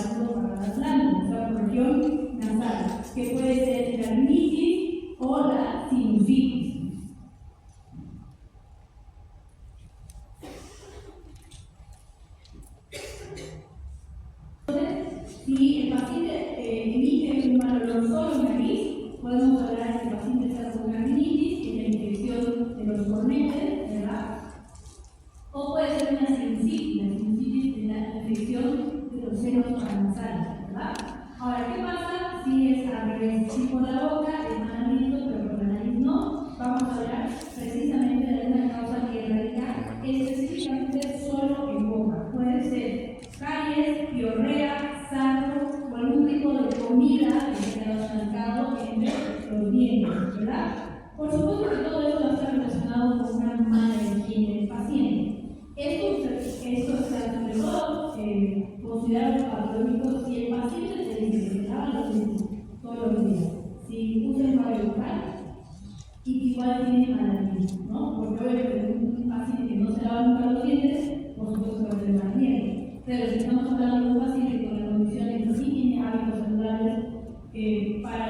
blando, o sea, por región nasal, que puede ser la rinitis o la sinusitis. Si el paciente emite un mal olor solo en nariz, podemos hablar que el paciente está con una rinitis, que es la infección de los cornetes, ¿verdad? O puede ser una sinusitis, la sinusitis es la infección de los senos paranasales, ¿verdad? Ahora, ¿qué pasa si es al revés? Si por la boca es manamiento, pero por la nariz no, vamos a hablar precisamente de una causa que radica específicamente solo en boca. Puede ser caries, diarrea, sarro o algún tipo de comida que se ha estancado entre los dientes, ¿verdad? Por supuesto que todo esto va a estar relacionado con una mala higiene del paciente. Esto está sobre todo considerado patológico si el paciente se dice que se lava los dientes todos los días, si usa el enjuague bucal y igual tiene malaria, ¿no? Porque obviamente un paciente que no se lava nunca los dientes, por supuesto que va a tener malaria. Pero si estamos hablando de un paciente con la condición de que sí tiene hábitos saludables para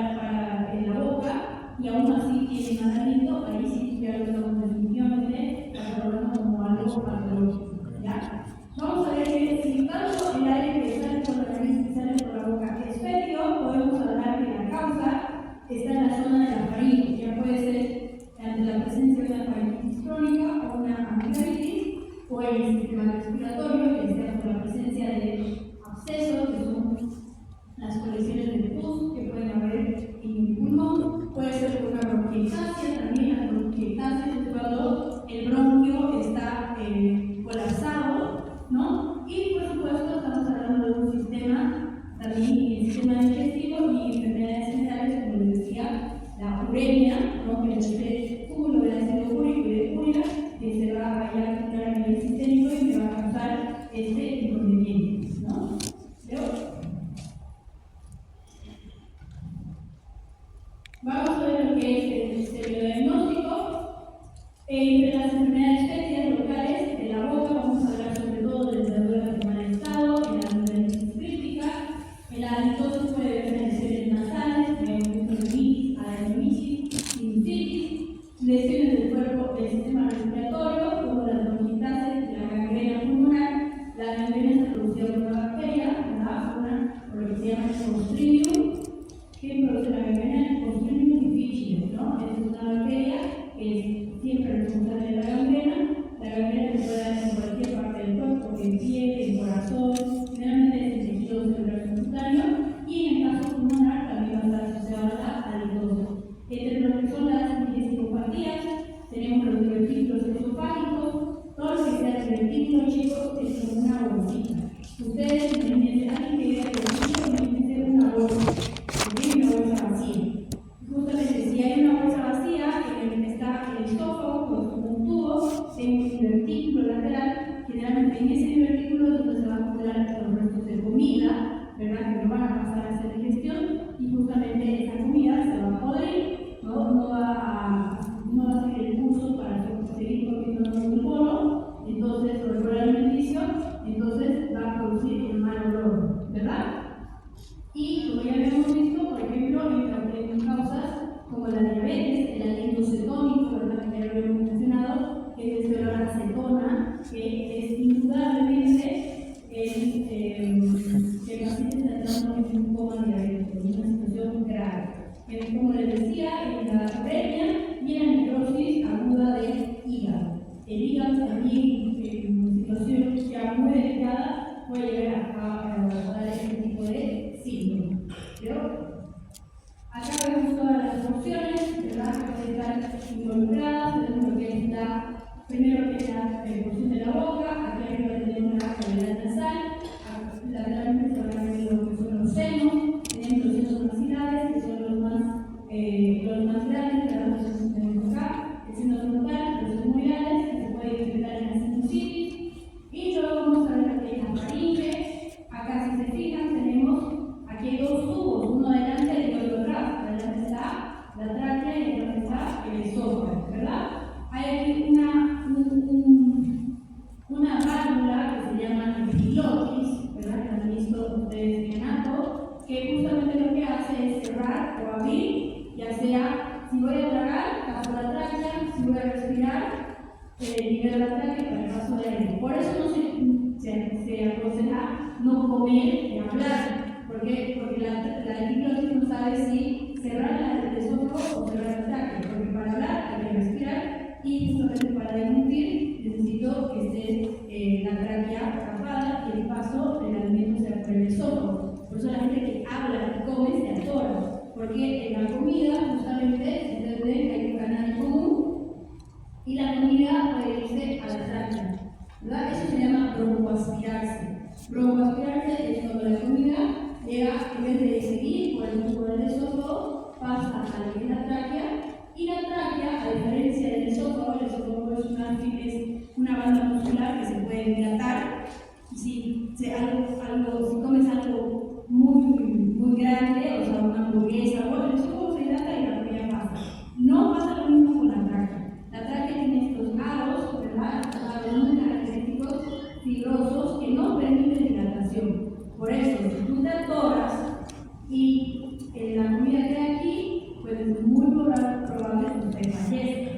la boca y aún así tiene manamiento, ahí sí ya lo estamos definitivamente catalogando como algo patológico. ¿Ya? Vamos a ver que si tanto el aire que sale por la nariz y sale por la boca es fétido, podemos hablar que la causa está en la zona de la faringe, ya puede ser ante la presencia de una faringitis crónica o una amigdalitis, o el sistema respiratorio, que sea por la presencia de abscesos, que son las colecciones de pus que pueden haber en el pulmón, puede ser por una bronquiectasia, también la bronquiectasia es cuando el bronquio está colapsado, ¿no? Y por supuesto estamos hablando de un sistema, también el sistema digestivo y enfermedades generales, como les decía, la uremia, ¿no? Que es el cúmulo de ácido úrico y de úrea, que se va a acumular a nivel sistémico y que va a causar este inconveniente, ¿no? ¿Veo? Vamos a ver lo que es el estereodiagnóstico. Entre las enfermedades fétidas locales de la boca vamos a hablar sobre todo del dentadura de mal estado, en la adenoides crítica, en la halitosis puede haber lesiones nasales, rinitis, adenoides, sinusitis, lesiones del cuerpo del sistema respiratorio, como las bronquiectasias, la gangrena pulmonar, la gangrena producida por una bacteria, por lo que se llama el Clostridium, que produce la gangrena, el Clostridium difficile, ¿no? Es una bacteria que es siempre responsable de la gangrena que puede dar en cualquier parte del cuerpo, en piel, en corazón, generalmente es el tejido celular subcutáneo, y en el caso pulmonar también va a estar asociado a la halitosis. Entre lo que son las digestivopatías, tenemos los divertículos esofágicos, todo lo que sea el divertículo, chicos, es como una bolsita. Ustedes, imagínense, alguien que vea el divertículo, imagínense una bolsa, una bolsa vacía. Justamente, si hay una bolsa vacía, en el que está el esófago, pues como un tubo, en un divertículo lateral, generalmente en ese divertículo es donde se van a acumular los restos de comida, ¿verdad? Que no van a pasar a hacer digestión, y justamente esa comida se va a podrir, no va a seguir el curso para seguir comiendo el bolo, entonces, por el bolo alimenticio, entonces va a producir el mal olor, ¿verdad? Y como ya habíamos visto, por ejemplo, en causas como la diabetes, el aliento cetónico, ¿verdad? Que ya lo habíamos mencionado, que es el olor a acetona, que es indudablemente que el paciente está entrando en un coma diabético, en una situación grave. Como les decía, en la uremia y en la necrosis aguda del hígado. El hígado también, en situación ya muy delicada, puede llegar a dar este tipo de síndrome. ¿Pero? Acá vemos todas las funciones, ¿verdad? Que pueden estar involucradas. Tenemos lo que es primero que es la porción de la boca, aquí arriba tenemos la cavidad nasal, lateralmente se van a ver lo que son los senos, tenemos los senos maxilares, que son los más grandes, que ahora tenemos acá, el seno frontal, los semoidales, que se puede interpretar en la sinusitis, y luego vamos a ver lo que es la faringe. Acá, si se fijan, tenemos aquí hay dos tubos, uno adelante y otro atrás. Adelante está la tráquea esófago, ¿verdad? Hay aquí una válvula que se llama epiglottis, ¿verdad? Que han visto ustedes en neonato, que justamente lo que hace es cerrar o abrir, ya sea si voy a tragar, paso la tráquea, si voy a respirar, libero la tráquea para el paso de aire. Por eso no se aconseja no comer y hablar. ¿Por qué? Porque la epiglottis no sabe si cerrar el esófago o cerrar la tráquea. Porque para hablar hay que respirar y justamente para deglutir necesito que esté la tráquea tapada y el paso del alimento sea por el esófago. Por eso la gente que habla y come se atora. Porque en la comida justamente ustedes ven que hay un canal común y la comida puede irse a la tráquea, ¿verdad? Eso se llama broncoaspirarse. Broncoaspirarse es cuando la comida llega, en vez de seguir por el tubo del esófago, pasa a lo que es la tráquea, y la tráquea, a diferencia del esófago, el esófago es una banda muscular que se puede dilatar. Si comes algo muy grande, o sea, una hamburguesa, bueno, el esófago se dilata y la comida pasa. No pasa lo mismo con la tráquea. La tráquea tiene estos aros, ¿verdad? Estos aros muy característicos, fibrosos, que no permiten dilatación. Por eso, si tú te atoras y la comida queda aquí, pues es muy probable que te fallezca,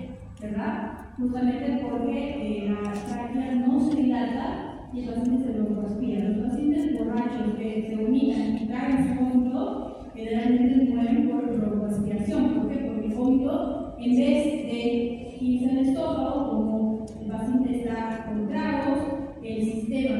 ¿verdad? Justamente porque la tráquea no se dilata y el paciente se broncoaspira. Los pacientes borrachos que se vomitan y tragan su vómito generalmente mueren por broncoaspiración. ¿Por qué? Porque el vómito, en vez de irse al estómago, como el paciente está con tragos,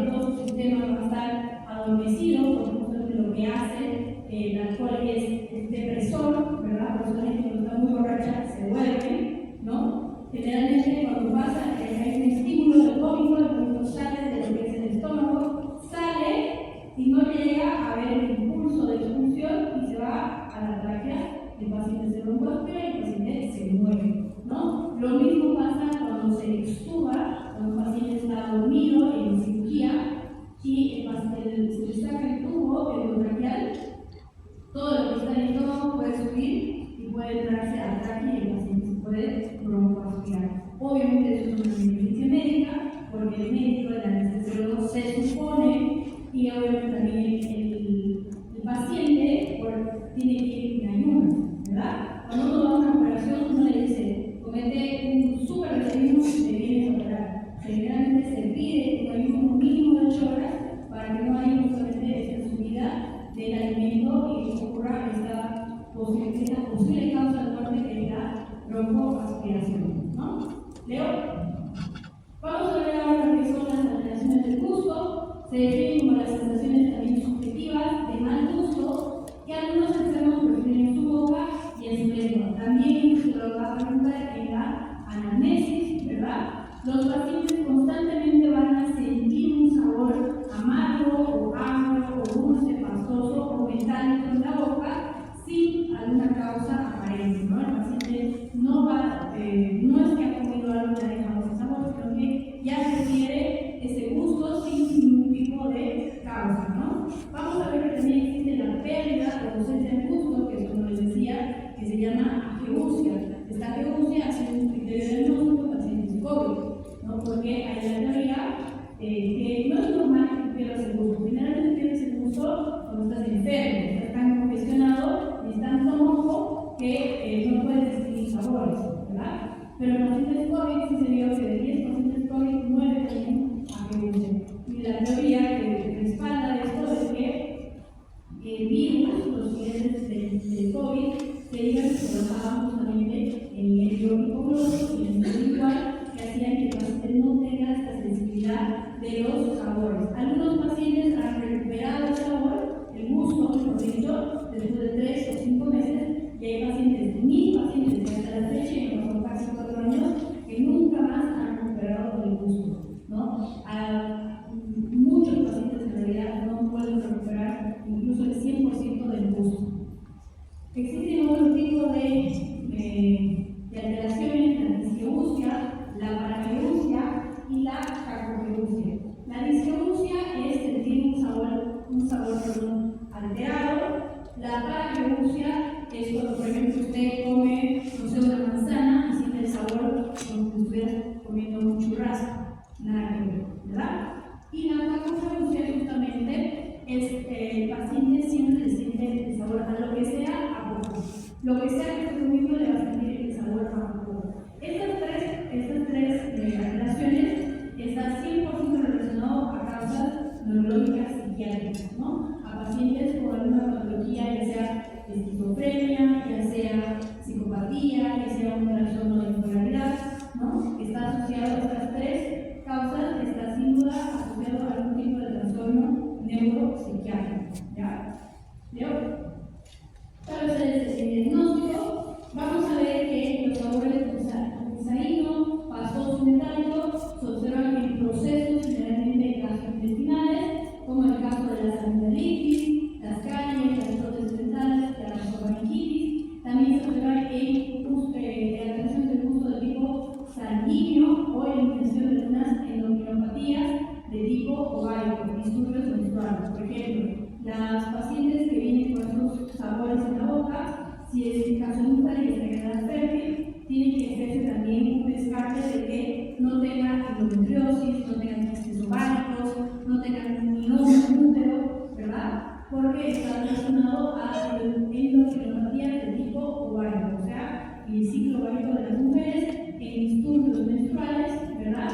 todo su sistema va a estar adormecido, porque justamente lo que hace el alcohol es depresor, ¿verdad? Por eso la gente cuando está muy borracha se duerme, ¿no? Generalmente cuando pasa hay un estímulo del vómito, el vómito sale de lo que es el estómago, sale y no llega a ver el impulso de expulsión y se va a la tráquea, el paciente se broncoaspira y el paciente se muere, ¿no? Lo mismo pasa cuando se extuba, cuando el paciente está dormido en cirugía y se le saca el tubo endotraqueal, todo lo que está en el estómago puede subir y puede entrarse a la tráquea y el paciente se puede broncoaspirar. Obviamente eso es una negligencia médica, porque el médico, el anestesiólogo se supone, y obviamente también el paciente tiene que ir en ayunas, ¿verdad? Cuando uno va a una operación, uno le dice, comete un súper desayuno y te vienes a operar. Generalmente se pide un ayuno mínimo de 8 horas para que no haya justamente esta subida del alimento y ocurra esta posible causa de muerte que es la broncoaspiración, ¿no? Leo. Vamos a ver ahora lo que son las alteraciones del gusto. Se definen como las sensaciones también subjetivas de mal gusto que algunos enfermos prefieren en su boca y en su lengua. También se lo va a preguntar en la anamnesis, ¿verdad? Los pacientes constantemente van a sentir un sabor amargo o agrio o dulce, pastoso o metálico en la boca sin alguna causa aparente, ¿no? El paciente no es que ha comido algo que ha dejado ese sabor, sino que ya requiere ese gusto sin ningún tipo de causa, ¿no? Vamos a ver que también existe la pérdida o ausencia de gusto, que es como les decía, que se llama ageusia. Esta ageusia ha sido un criterio de diagnóstico en pacientes COVID, ¿no? Porque hay la teoría que no es normal que pierdas el gusto. Generalmente pierdes el gusto cuando estás enfermo, estás tan congestionado y estás tan mojo que no puedes distinguir sabores, ¿verdad? Pero en pacientes COVID sí se vio que de 10 pacientes COVID 9 tienen ageusia. Y la teoría que respalda esto es que el virus, los genes del COVID, se iban y se bajaban justamente en el hipogloso y en el individual, que hacían que el paciente no tenga esta sensibilidad de los sabores. Algunos pacientes han recuperado el sabor, el gusto, mejor dicho, después de 3 o 5 meses, y hay pacientes, mis pacientes que hasta la fecha, y me casi 4 años, que nunca más han recuperado el gusto, ¿no? Muchos pacientes en realidad no pueden recuperar incluso el 100% del gusto. Existen otro tipo de ya que sea un trastorno de bipolaridad, ¿no? Está asociado a estas tres causas, está sin duda asociado a algún tipo de trastorno neuropsiquiátrico, ¿ya? ¿Veo? Para hacer este diagnóstico, vamos a ver que los sabores de cosaíno, pastoso metálico, se observan en procesos generalmente gastrointestinales, como el caso de las amigdalitis, las caries, las prótesis dentales, la nasofaringitis. También se observa en alteración del gusto de tipo sanguíneo o en infección de algunas endocrinopatías de tipo ovárico, disturbios menstruales. Por ejemplo, las pacientes que vienen con estos sabores en la boca, si es el caso de mujer y está en edad fértil, tiene que hacerse también un descarte de que no tenga endometriosis, no tenga quistes ováricos, no tenga ni útero, ¿verdad? Porque está relacionado a endocrinopatía de tipo ovárico, o sea, el ciclo ovárico de las mujeres, en disturbios menstruales, ¿verdad?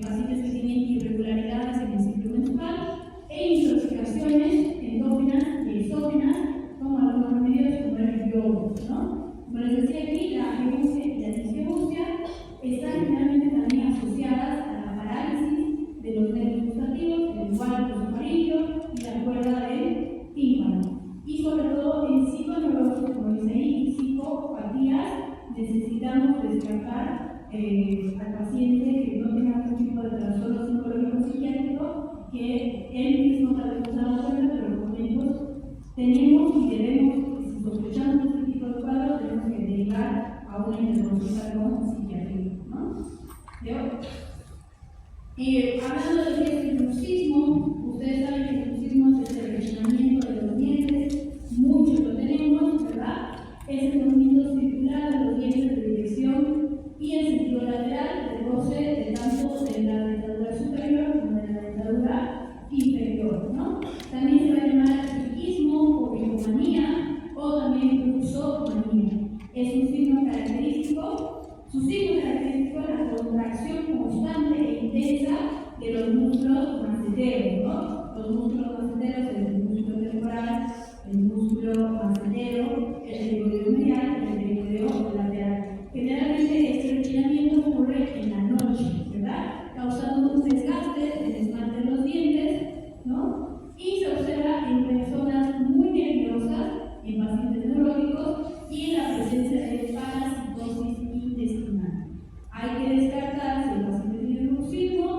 Pacientes que tienen irregularidades en el ciclo menstrual e intoxicaciones endógenas y exógenas, como algunos remedios como el yodo, ¿no? Como les decía aquí, la gebusia y la disgebusia están generalmente también asociadas a la parálisis de los nervios gustativos, el igual glosofaringeo y la cuerda del tímpano. Y sobre todo en psiconeurosis, como dice ahí, y psicopatías, necesitamos descartar al paciente que no tenga algún tipo de trastorno psicológico psiquiátrico, que él mismo tal vez no se da cuenta, pero por médicos tenemos y debemos, si sospechamos este tipo de cuadros, tenemos que derivar a una intervención con psiquiatría, ¿no? Hablando de lo que es el bruxismo, ustedes saben que el bruxismo es el rellenamiento de los dientes, muchos lo tenemos, ¿verdad? Es el movimiento circular de los dientes de dirección y en sentido lateral del roce de tanto de la dentadura superior como de la dentadura inferior, ¿no? También se va a llamar psiquismo o bicomanía o también bruxomanía. Es un signo característico. Su signo característico es la contracción constante e intensa de los músculos maceteros, ¿no? Los músculos maceteros es el músculo temporal, el músculo macetero, el trigódeo medial y el trigódeo lateral. Generalmente este rechinamiento ocurre en la noche, ¿verdad? Causando un desgaste del esmalte de los dientes, ¿no? Y se observa en personas muy nerviosas, en pacientes neuróticos y en la presencia de parasitosis intestinal. Hay que descartar si el paciente tiene bruxismo.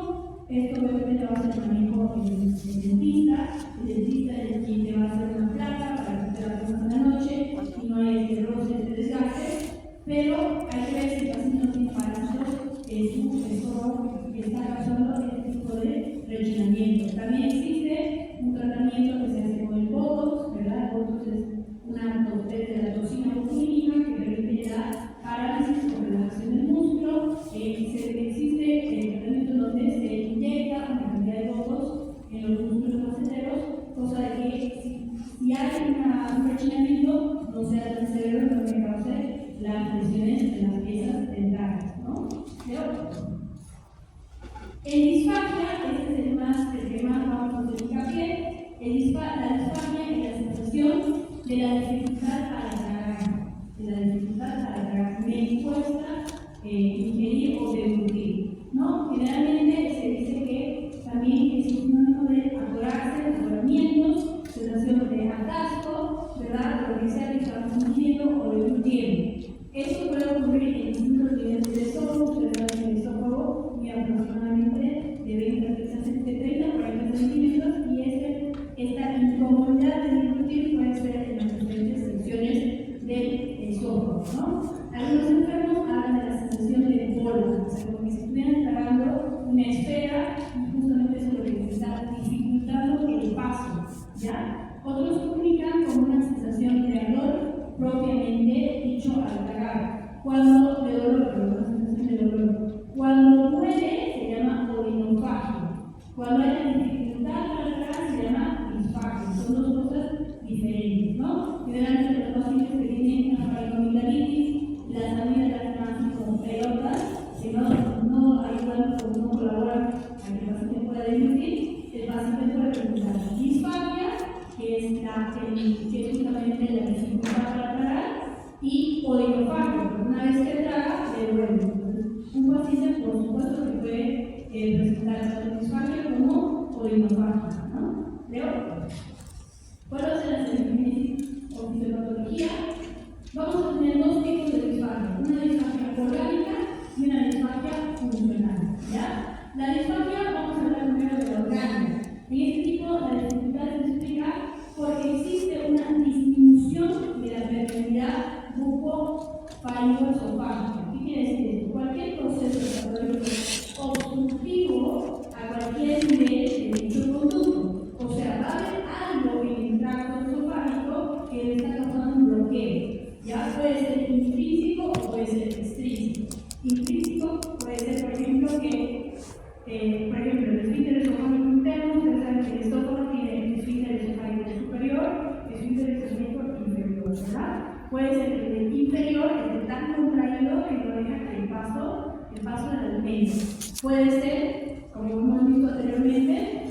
Esto obviamente va a ser también con el dentista. El dentista es quien te va a hacer una placa para que te la pongas en la noche y no hay este roce, este desgaste. Pero hay que ver si el paciente no tiene parásitos en su estómago que está causando este tipo de rechinamiento. También existe un tratamiento que se hace con el botox, ¿verdad? El botox es una de la toxina botulínica que permite la parálisis o relajación del músculo. Existe el tratamiento donde se inyecta una cantidad de botox en los músculos maceteros, cosa de que si hay un rechinamiento no sea el cerebro lo que cause las lesiones de las piezas dentales, ¿no? En disfagia, este es el que más vamos a hacer hincapié. La disfagia es la sensación de la dificultad para tragar, me cuesta ingerir o deglutir, ¿no? Generalmente se dice que también es un sinónimo de atorarse, atoramientos, sensación de atasco, ¿verdad? Lo que sea que estamos ingiriendo o deglutiendo. Esto puede ocurrir en distintos niveles del estómago. Ustedes saben que el estómago mide aproximadamente de 20 a 30 a 40 centímetros y esta incomodidad de deglutir puede ser en las diferentes secciones del estómago, ¿no? Algunos enfermos hablan de la sensación de bola, o sea, como que si estuvieran tragando una esfera y justamente eso es lo que les está dificultando el paso, ¿ya? Otros comunican como una sensación de ardor propiamente dicho al tragar. Cuando de dolor, pero una sensación de dolor. Cuando muere se llama orinofagia. Cuando hay dificultad para tragar se llama disfagia. Son dos cosas diferentes, ¿no? Generalmente los pacientes que tienen una faringoamigdalitis, las amígdalas están así como pelotas, que no ayudan o no colaboran a que el paciente pueda deglutir, el paciente puede presentar disfagia, que es justamente la dificultad para tragar, y orinofagia, faringoesofágica. ¿Qué quiere decir esto? Cualquier proceso metabólico obstructivo a cualquier nivel de dicho conducto. O sea, va a haber algo en el tracto esofágico que le está causando un bloqueo. Ya puede ser intrínseco o puede ser extrínseco. Intrínseco puede ser, por ejemplo, el esfínter esofágico interno. Ustedes saben que el estómago tiene el esfínter esofágico superior, el esfínter esofágico inferior, ¿verdad? Puede ser que el inferior esté tan contraído que no deja que el paso del alimento. Puede ser, como hemos visto anteriormente,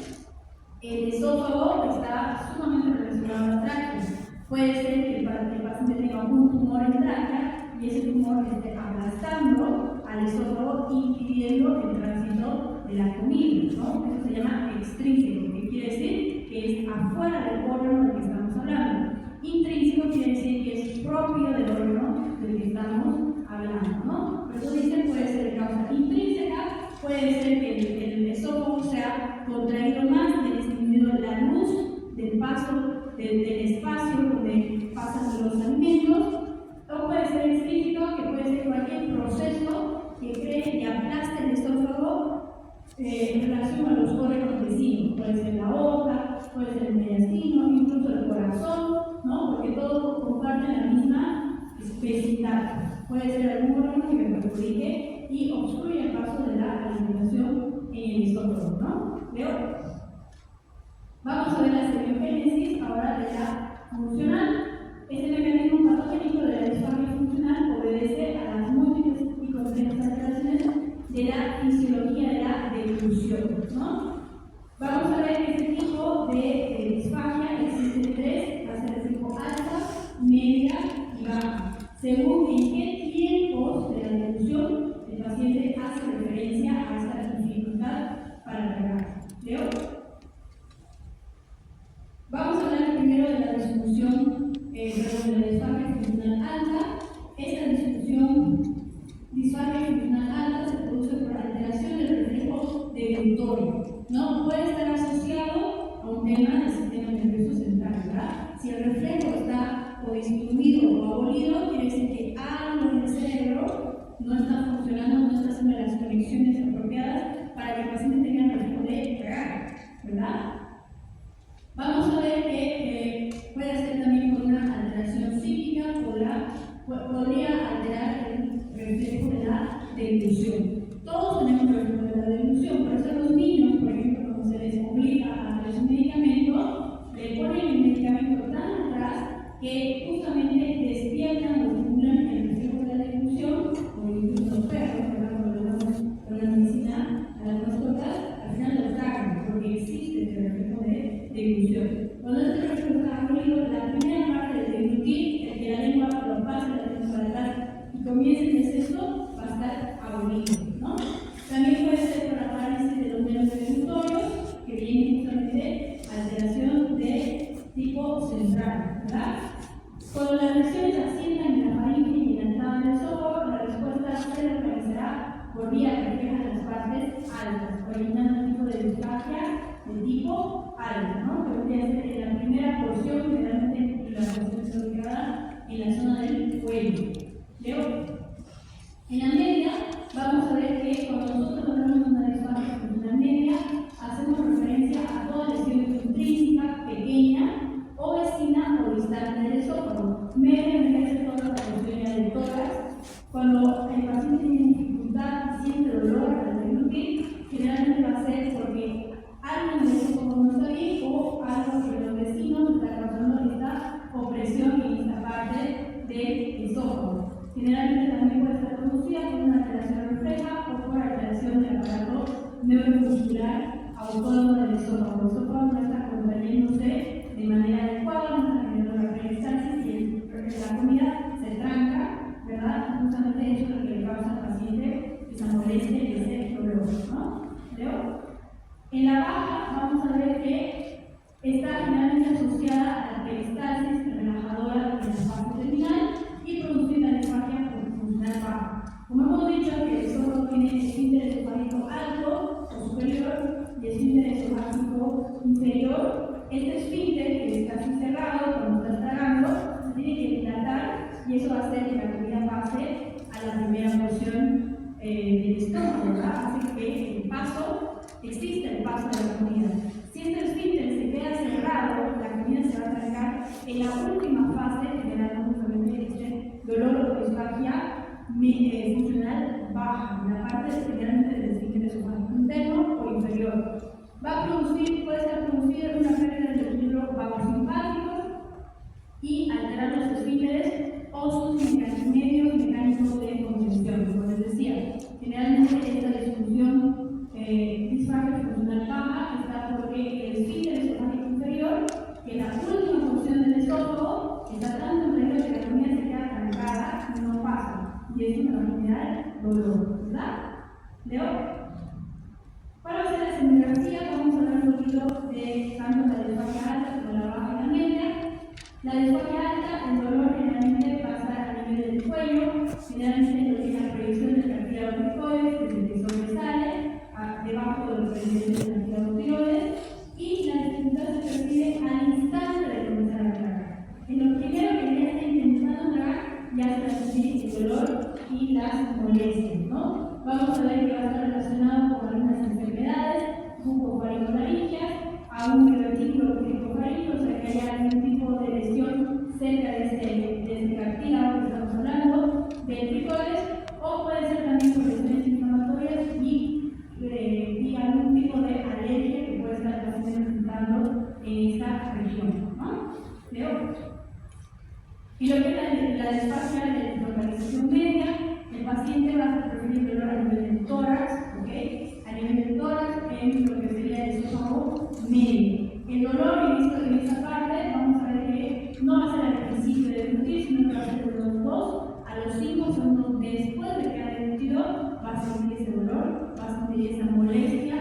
el esófago está sumamente relacionado al tráqueo. Puede ser que el paciente tenga un tumor en tráquea y ese tumor esté aplastando al esófago, impidiendo el tránsito de la comida, ¿no? Eso se llama extrínseco, que quiere decir que es afuera del órgano del que estamos hablando. Intrínseco quiere decir que es propio del órgano del que estamos hablando, ¿no? Por eso dicen, puede ser de causa intrínseca, puede ser que el esófago sea contraído más, que disminuido la luz del paso del espacio donde pasan los alimentos, o puede ser explícito, que puede ser cualquier proceso que cree y aplaste el esófago en relación a los órganos vecinos. Puede ser la boca, puede ser el mediastino, incluso el corazón, ¿no? Porque todos comparten la misma especificidad. Puede ser algún órgano que me perjudique y obstruye el paso de la alimentación en el estómago, ¿no? ¿Veo? Vamos a ver la semiogénesis ahora de la funcional. Este mecanismo patogénico de la disfagia funcional obedece a las múltiples y complejas alteraciones de la fisiología de la deglución, ¿no? Vamos a ver que este tipo de disfagia existe tres, va a ser de tipo alta, media y baja, según en qué tiempos de la deglución el paciente hace referencia a esta dificultad para tragar. ¿Veo? Vamos a hablar primero de la disfunción, de la disfagia funcional alta. Esta disfagia funcional alta se produce por alteración del reflejo deglutorio, ¿no? Puede estar asociado a un tema del sistema nervioso central, ¿verdad? Si el reflejo está o disminuido o abolido, quiere decir que algo en el cerebro no está funcionando, no está haciendo las conexiones apropiadas para que el paciente tenga el reflejo de tragar, ¿verdad? Vamos a ver que puede ser también por una alteración psíquica, podría alterar el reflejo de la deglución. Todos tenemos reflejo de la deglución, por eso a los niños, por ejemplo, cuando se les obliga a darles un medicamento, le ponen el medicamento tan atrás que justamente despiertan o estimulan el reflejo de la deglución, o incluso los perros, ¿verdad? Cuando le damos una medicina a las mascotas, al final los tragan, porque existe este reflejo de deglución. Cuando este reflejo está abolido, la primera parte del deglutir, el que la lengua lo pase la lengua para atrás y comience el exceso, va a estar abolido, ¿no? También puede ser por la parálisis de los nervios deglutorios, que viene justamente de alteración de tipo central, ¿verdad? Cuando las lesiones asciendan en la faringe y en la entrada del esófago, la respuesta se localizará por vía que refleja las partes altas, originando un tipo de disfagia de tipo alto, ¿no? Que podría ser en la primera porción, generalmente la porción está ubicada en la zona del cuello. ¿Veo? En la media, vamos a ver que cuando nosotros hablamos de una disfagia funcional media, hacemos referencia a toda lesión intrínseca, pequeña, o vecina o distante del esófago. Media me hace toda la porción del tórax. Cuando el paciente tiene dificultad y siente dolor al deglutir, generalmente va a ser porque algo del esófago no está bien o algo que los vecinos está causando esta opresión en esta parte del esófago. Generalmente también puede estar producida por una alteración refleja o por alteración del aparato neuromuscular autónomo del esófago. El esófago no está contrayéndose de manera adecuada, no está teniendo la peristalsis y la comida se tranca, ¿verdad? Justamente eso es lo que le causa al paciente esa molestia y ese dolor, ¿no? ¿Veo? En la baja vamos a ver que está generalmente asociada a la peristalsis relajadora de la fase terminal y produce la disfagia funcional baja. Como hemos dicho, que el esófago tiene esfínter esofágico alto o superior y esfínter esofágico inferior. Este esfínter, que está así cerrado cuando estás tragando, se tiene que dilatar y eso va a hacer que la comida pase existe el paso de la comida. Si este esfínter se queda cerrado, la comida se va a trancar en la última fase, generando justamente este dolor o disfagia funcional baja, en la parte generalmente del esfínter esofágico interno o inferior. Va a producir, puede estar producida una pérdida del equilibrio vagosimpático y alterar los esfínteres o sus medios mecánicos de contención. Como les decía, generalmente esta disfunción disfagia funcional baja está porque el esfínter esofágico inferior, que la última función del esófago, está tan contraído que la comida se queda trancada y no pasa. Y eso me va a generar dolor, ¿verdad? ¿Leo? Para hacer la semografía vamos a hablar un poquito de tanto la disfagia alta como la baja y la media. La disfagia alta, el dolor generalmente pasa a nivel del cuello, generalmente lo que es la proyección del cartílago tiroides, desde el que sobresale, debajo de los pendientes del cartílago tiroides, y la dificultad se percibe al instante de comenzar a tragar. En lo primero que ya está intentando tragar, ya se va a sentir el dolor y las molestias, ¿no? Vamos a ver que va a estar relacionado con algunas enfermedades, bucofaringolaringias, a un divertículo cricofaringio, o sea que haya algún tipo de lesión cerca de este cartílago que estamos hablando, del tiroides, o puede ser también por lesiones inflamatorias y algún tipo de alergia que puede estar presentando en esta región, ¿no? ¿Leo? Y lo que es la disfagia de localización media, el paciente va a preferir dolor a nivel del tórax, ¿ok? A nivel del tórax en lo que sería el esófago medio. El dolor en esta parte, vamos a ver que no va a ser al principio de deglutir, sino que va a ser de los 2 a los 5 segundos después de que ha deglutido, va a sentir ese dolor, va a sentir esa molestia,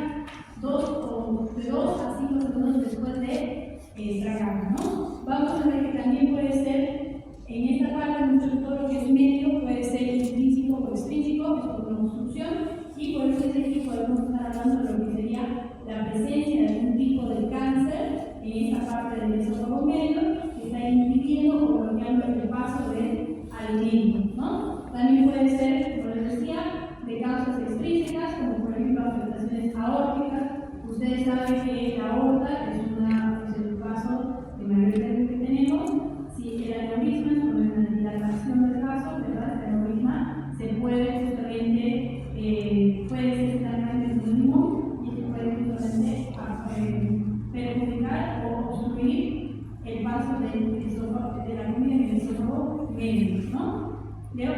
de 2 a 5 segundos después de tragar, ¿no? Vamos a ver que también puede ser en esta parte, mucho todo lo que es medio puede ser intrínseco o extrínseco, es por una obstrucción, y por eso es que podemos estar hablando de lo que sería la presencia de algún tipo de cáncer en esta parte del esófago medio que está impidiendo o bloqueando el paso del alimento, ¿no? También puede ser, como les decía, de causas extrínsecas, como por ejemplo afectaciones aórticas. Ustedes saben que la aorta es el vaso de mayor diámetro que tenemos. Si el aneurisma es por la dilatación del vaso, ¿verdad? El aneurisma se puede justamente, puede ser totalmente mínimo y se puede justamente perjudicar o obstruir el paso del esófago, de la comida en el esófago medio, ¿no? ¿Leo?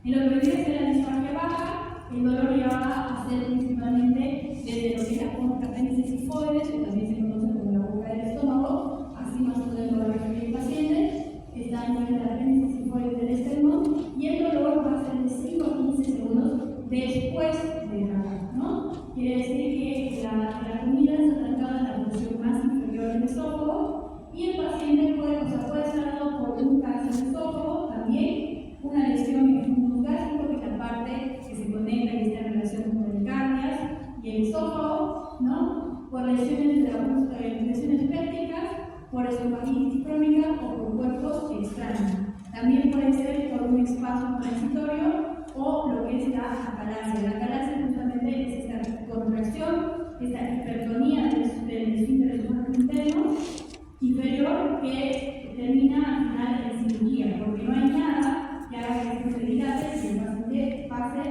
En lo que viene a ser la disfagia baja, el dolor ya va a ser principalmente desde lo que es la apéndice sifoides, que también se conoce como la boca del estómago, así más o menos lo va a referir el paciente, está a nivel de la apéndice sifoides del esternón, y el dolor va a ser de 5 a 15 segundos después de tragar, ¿no? Quiere decir que la comida está trancada en la porción más inferior del esófago, y el paciente puede estar dado por un cáncer de esófago, también una lesión en el fundus gástrico, que es la parte que se conecta y está en relación con pericardias y el esófago, ¿no? Por lesiones lesiones pépticas, por esofagitis crónica o por cuerpos extraños. También puede ser por un espasmo transitorio o lo que es la acalasia. La acalasia justamente es esta contracción, esta hipertonía del esfínter esofágico interno inferior que termina al final en cirugía, porque no hay nada que haga que esto se dilate y el paciente pase,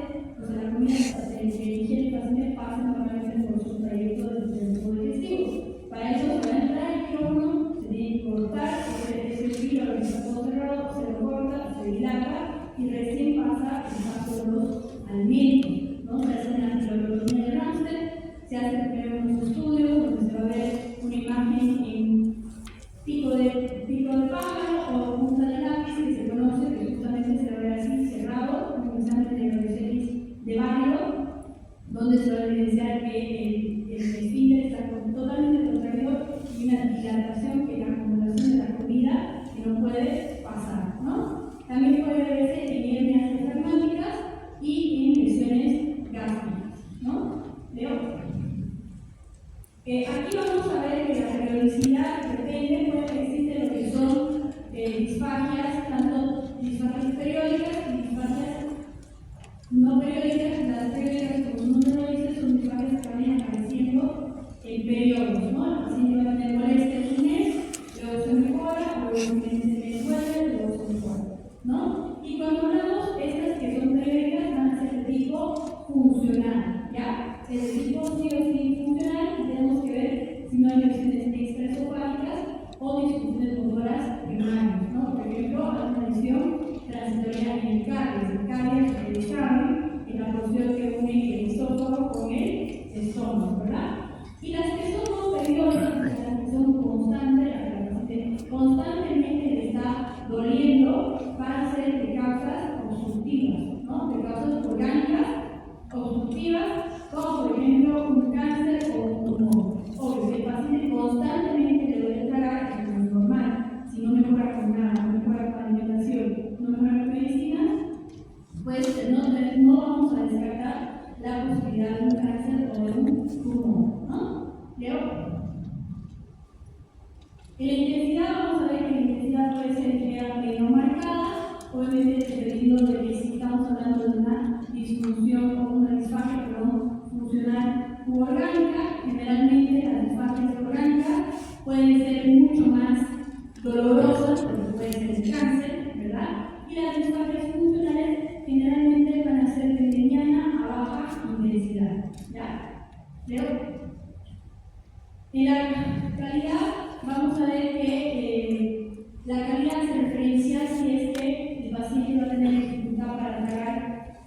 o sea, la comida que ingiere el paciente pase normalmente por su trayecto del tubo digestivo. Para eso se va a entrar el quirófano, se tiene que cortar ese filo que está todo cerrado, se lo corta, se dilata y recién pasa el paso de los alimentos, ¿no? Se hace una filotomía de Ramsted, se hace primero unos estudios donde se va a ver una imagen en pico de pájaro o punta de lápiz que se conoce, que justamente se va a ver así cerrado, un examen de radiocélis de barrio, donde se va a evidenciar que el esfínter está totalmente contraído y una dilatación que es la acumulación de la comida que no puede pasar, ¿no? También puede verse en hernias diafragmáticas y en lesiones gástricas, ¿no? ¿Leo? Aquí vamos a ver que la periodicidad depende, pues existen lo que son disfagias, tanto disfagias periódicas y disfagias no periódicas. Las periódicas, como su nombre lo dice, pulmón, ¿no? ¿Leo? En la intensidad vamos a ver que la intensidad puede ser generalmente no marcada, obviamente dependiendo de que si estamos hablando de una disfunción o una disfagia, funcional u orgánica. Generalmente las disfagias orgánicas pueden ser mucho más dolorosas, porque pueden ser cáncer, ¿verdad? Y las disfagias funcionales generalmente van a ser de mediana a baja intensidad, ¿ya? ¿Leo? En la calidad vamos a ver que la calidad se referencia si es que el paciente va a tener dificultad para tragar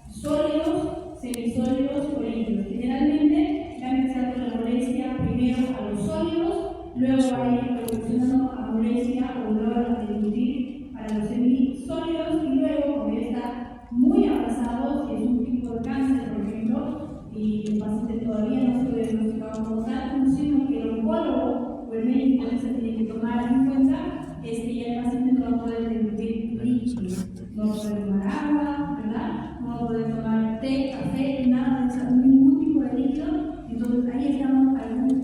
sólidos, semisólidos o líquidos. Generalmente va a empezar con la molestia primero a los sólidos, luego va a ir evolucionando a molestia o dolor a deglutir para los semisólidos y luego, cuando ya está muy avanzado, si es un tipo de cáncer, por ejemplo, y el paciente todavía no se puede diagnosticar como tal, un signo que el oncólogo o el médico se tiene que tomar en cuenta es que ya el paciente no va a poder deglutir líquidos, no va a poder tomar agua, ¿verdad? No va a poder tomar té, café, nada de eso, ningún tipo de líquido. Entonces ahí estamos ante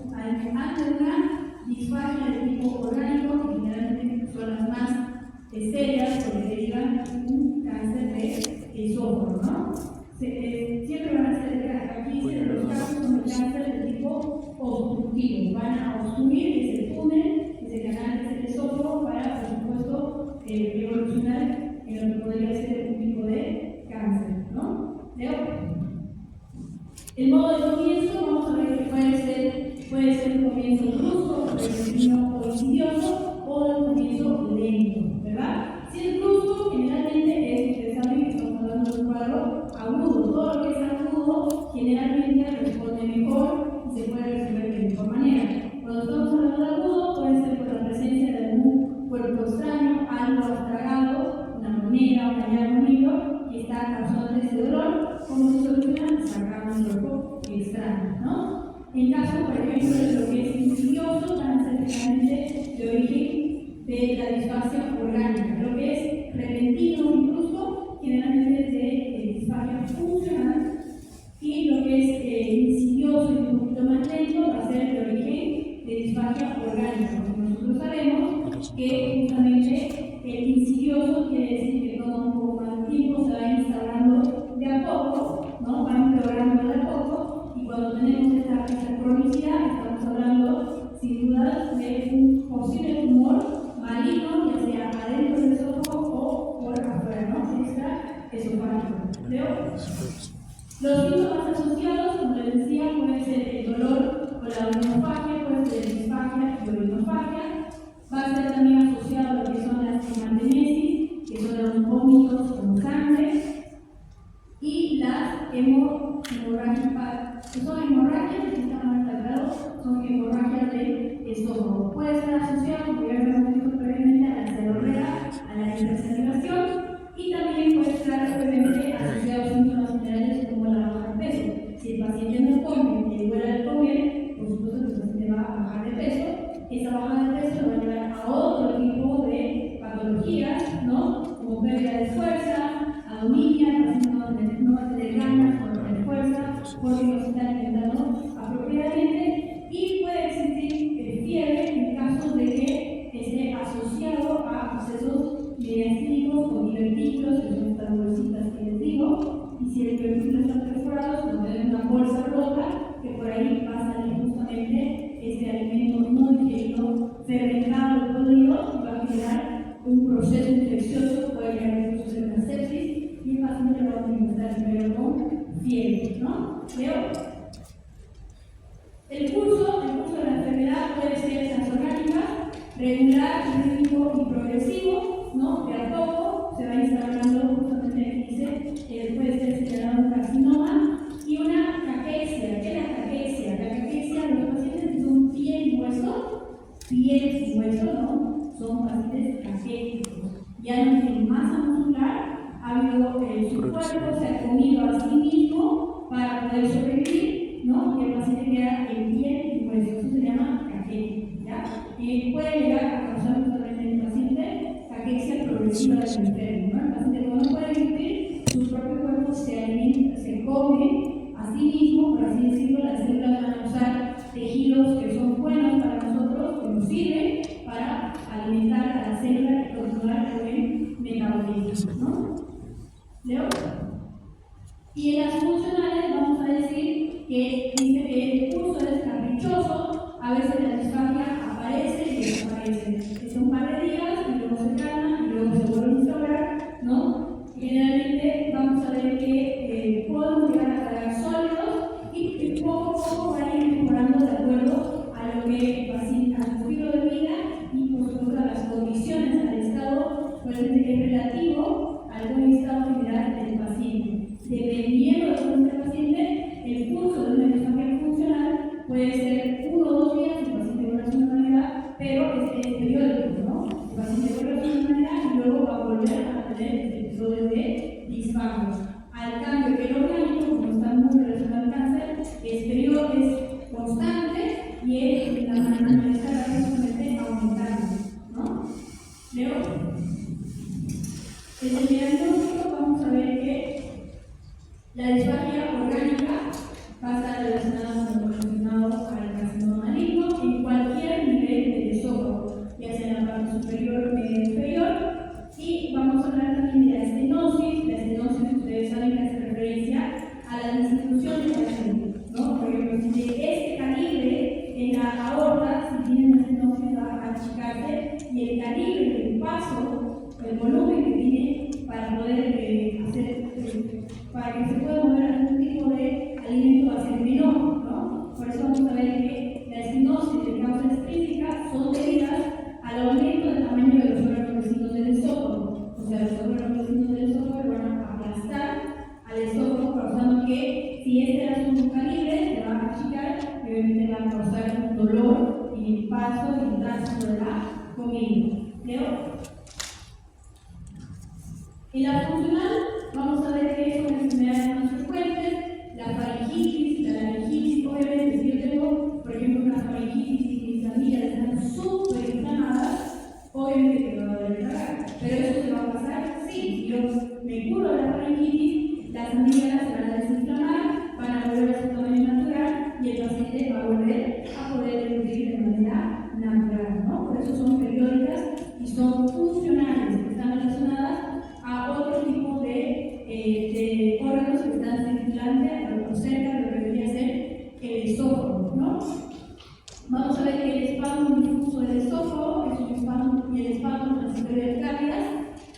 una disfagia de tipo orgánico, que generalmente son las más serias porque derivan un cáncer de esófago, ¿no? Siempre van a ser, aquí los casos son de cáncer de tipo obstructivo, van a obstruir ese túnel, ese canal que es el esófago para, por supuesto, evolucionar en lo que podría ser un tipo de cáncer, ¿no? ¿Leo? El modo de comienzo, vamos a ver que puede ser un comienzo brusco, repentino o insidioso, o un comienzo lento, ¿verdad? Si es brusco, generalmente es, ustedes saben que estamos hablando de un cuadro agudo. Todo lo que es agudo generalmente responde mejor y se puede resolver de mejor manera. Cuando estamos hablando de agudo, puede ser por la presencia de algún cuerpo extraño, algo abstragado, una moneda, una llave, un libro, que está causando ese dolor. ¿Cómo se soluciona? Sacando un cuerpo extraño, ¿no? En caso, por ejemplo, de lo que es insidioso, van a ser generalmente de origen de la disfagia orgánica. Lo que es repentino y brusco, generalmente es de disfagia funcional, y lo que es insidioso y un poquito más lento va a ser de origen de disfagia orgánica, porque nosotros sabemos que justamente el insidioso quiere decir que toma un poco más de tiempo, se va instaurando de a poco, ¿no? Va empeorando de a poco, y cuando tenemos esta cronicidad estamos hablando sin duda de un posible tumor maligno, ya sea adentro del esófago o por afuera, ¿no? Extra esofágico. ¿Veo? Los síntomas asociados, como les decía, puede ser el dolor o la orinofagia, puede ser disfagia y orinofagia. Va a ser también asociado a lo que son las hematemesis, que son los vómitos con sangre, y las hemorragias, que son hemorragias, que están más destacados, son hemorragias del estómago. Puede estar asociado, como ya hemos visto previamente, a la cerebrera, a la hipersalivación, y también puede estar obviamente asociado a síntomas generales como la baja de peso. Si el paciente no come y le duele al comer, por supuesto que el paciente va a bajar de peso. Esa baja de peso lo va a llevar a otro tipo de patologías, ¿no? Como pérdida de fuerza, anomia, el paciente no va a tener ganas, no va a tener fuerza, porque no se está alimentando apropiadamente, y puede existir fiebre en caso de que esté asociado a procesos mediastínicos o divertículos, que son estas bolsitas que les digo, y si el divertículo está perforado, se puede tener una bolsa rota, que por ahí va a salir justamente este alimento no digerido, fermentado, podrido, y va a generar un proceso infeccioso, puede llegar incluso a ser una sepsis, y el paciente va a manifestar primero con fiebre, ¿no? ¿Veo? El curso de la enfermedad puede ser transorgánica, regular, rítmico y progresivo, ¿no? De a poco se va instaurando, justamente aquí dice, puede ser señalado un carcinoma y una caquexia. ¿Qué es la caquexia? La caquexia, los pacientes que son piel y hueso, ¿no? Son pacientes caquéticos. Ya no tienen masa muscular, ha habido, su cuerpo se ha comido a sí mismo para poder sobrevivir, ¿no? Y el paciente queda en piel y hueso. Eso se llama caquexia, ¿ya? Puede llegar a causar justamente en el paciente caquexia progresiva del enfermo, ¿no? El paciente cuando no puede vivir, su propio cuerpo se alimenta, se come a sí mismo, por así decirlo, las células van a usar Y en las funcionales vamos a decir que dice que el curso es caprichoso, a veces la disfagia aparece y desaparece. Es un par de días y luego se calma y luego se vuelve a instaurar, ¿no? Generalmente vamos a ver que podemos llegar a cargar sólidos y poco a poco van a ir mejorando de acuerdo a lo que el paciente, a su estilo de vida y por supuesto a las condiciones, al estado, pues es relativo al buen estado general del paciente. Dependiendo de cómo esté el paciente, el curso de una disfagia funcional puede ser 1 o 2 días, el paciente vuelve a su normalidad, pero es periódico, ¿no? El paciente vuelve a su normalidad y luego va a volver a tener episodios de disfagia. Al cambio, el orgánico, como está muy relacionado al cáncer, es constante y es la manifestación justamente aumentando, ¿no? Leo. En el diagnóstico vamos a ver que la disfagia orgánica va a estar relacionada al carcinoma maligno en cualquier nivel del esófago, ya sea en la parte superior o inferior. Y vamos a hablar también de la estenosis. La estenosis, ustedes saben que hace referencia a la distribución de la salud, ¿no? Por ejemplo, si de este calibre en la aorta, si tienen una estenosis, va a achicarse, y el calibre del paso, el volumen que tiene para poder para que se pueda mover algún tipo de alimento va a ser menor, ¿no? Por eso vamos a ver que la estenosis de causa extrínseca son debidas al aumento del tamaño de los órganos vecinos del esófago. O sea, los órganos vecinos del esófago van a aplastar al esófago, causando que si este era su calibre, se va a achicar y obviamente va a causar un dolor en el paso y el tránsito de la comida. ¿Leo? En la funcional vamos a ver que son enfermedades más frecuentes, la faringitis, la laringitis. Obviamente, si yo tengo, por ejemplo, una faringitis y mis amillas están súper inflamadas, obviamente que me va a doler cagar. Pero eso se va a pasar, sí. Si yo me curo de la faringitis, las amígdalas se van a desinflamar, van a volver a su tamaño natural y el paciente va a volver a poder reproducir de manera natural, ¿no? Por eso son periódicas y son funcionales, que están relacionadas a otro tipo de órganos que están circulando o cerca de lo que debería ser el esófago, ¿no? Vamos a ver que el espasmo difuso del esófago es un espasmo, y el espasmo transitorio de cálidas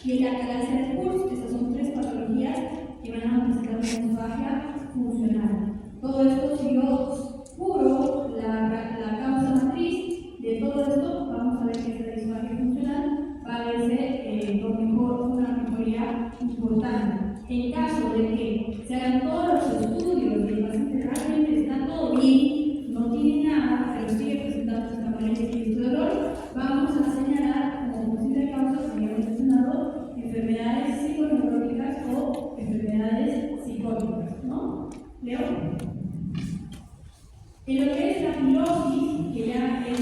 y la calacia de Kurz. Estas son 3 patologías que van a presentar una disfagia funcional. Todo esto, si yo curo la causa matriz de todo esto, vamos a ver que esta disfagia funcional va a verse una mejoría importante. En caso de que se hagan todos los estudios y el paciente realmente está todo bien, no tiene nada, pero sigue presentando esta molestia y este dolor, vamos a señalar como posible causa, como ya hemos mencionado, enfermedades psiconeuróticas o enfermedades psicóticas, ¿no? ¿Leo? En lo que es la pirosis, que ya es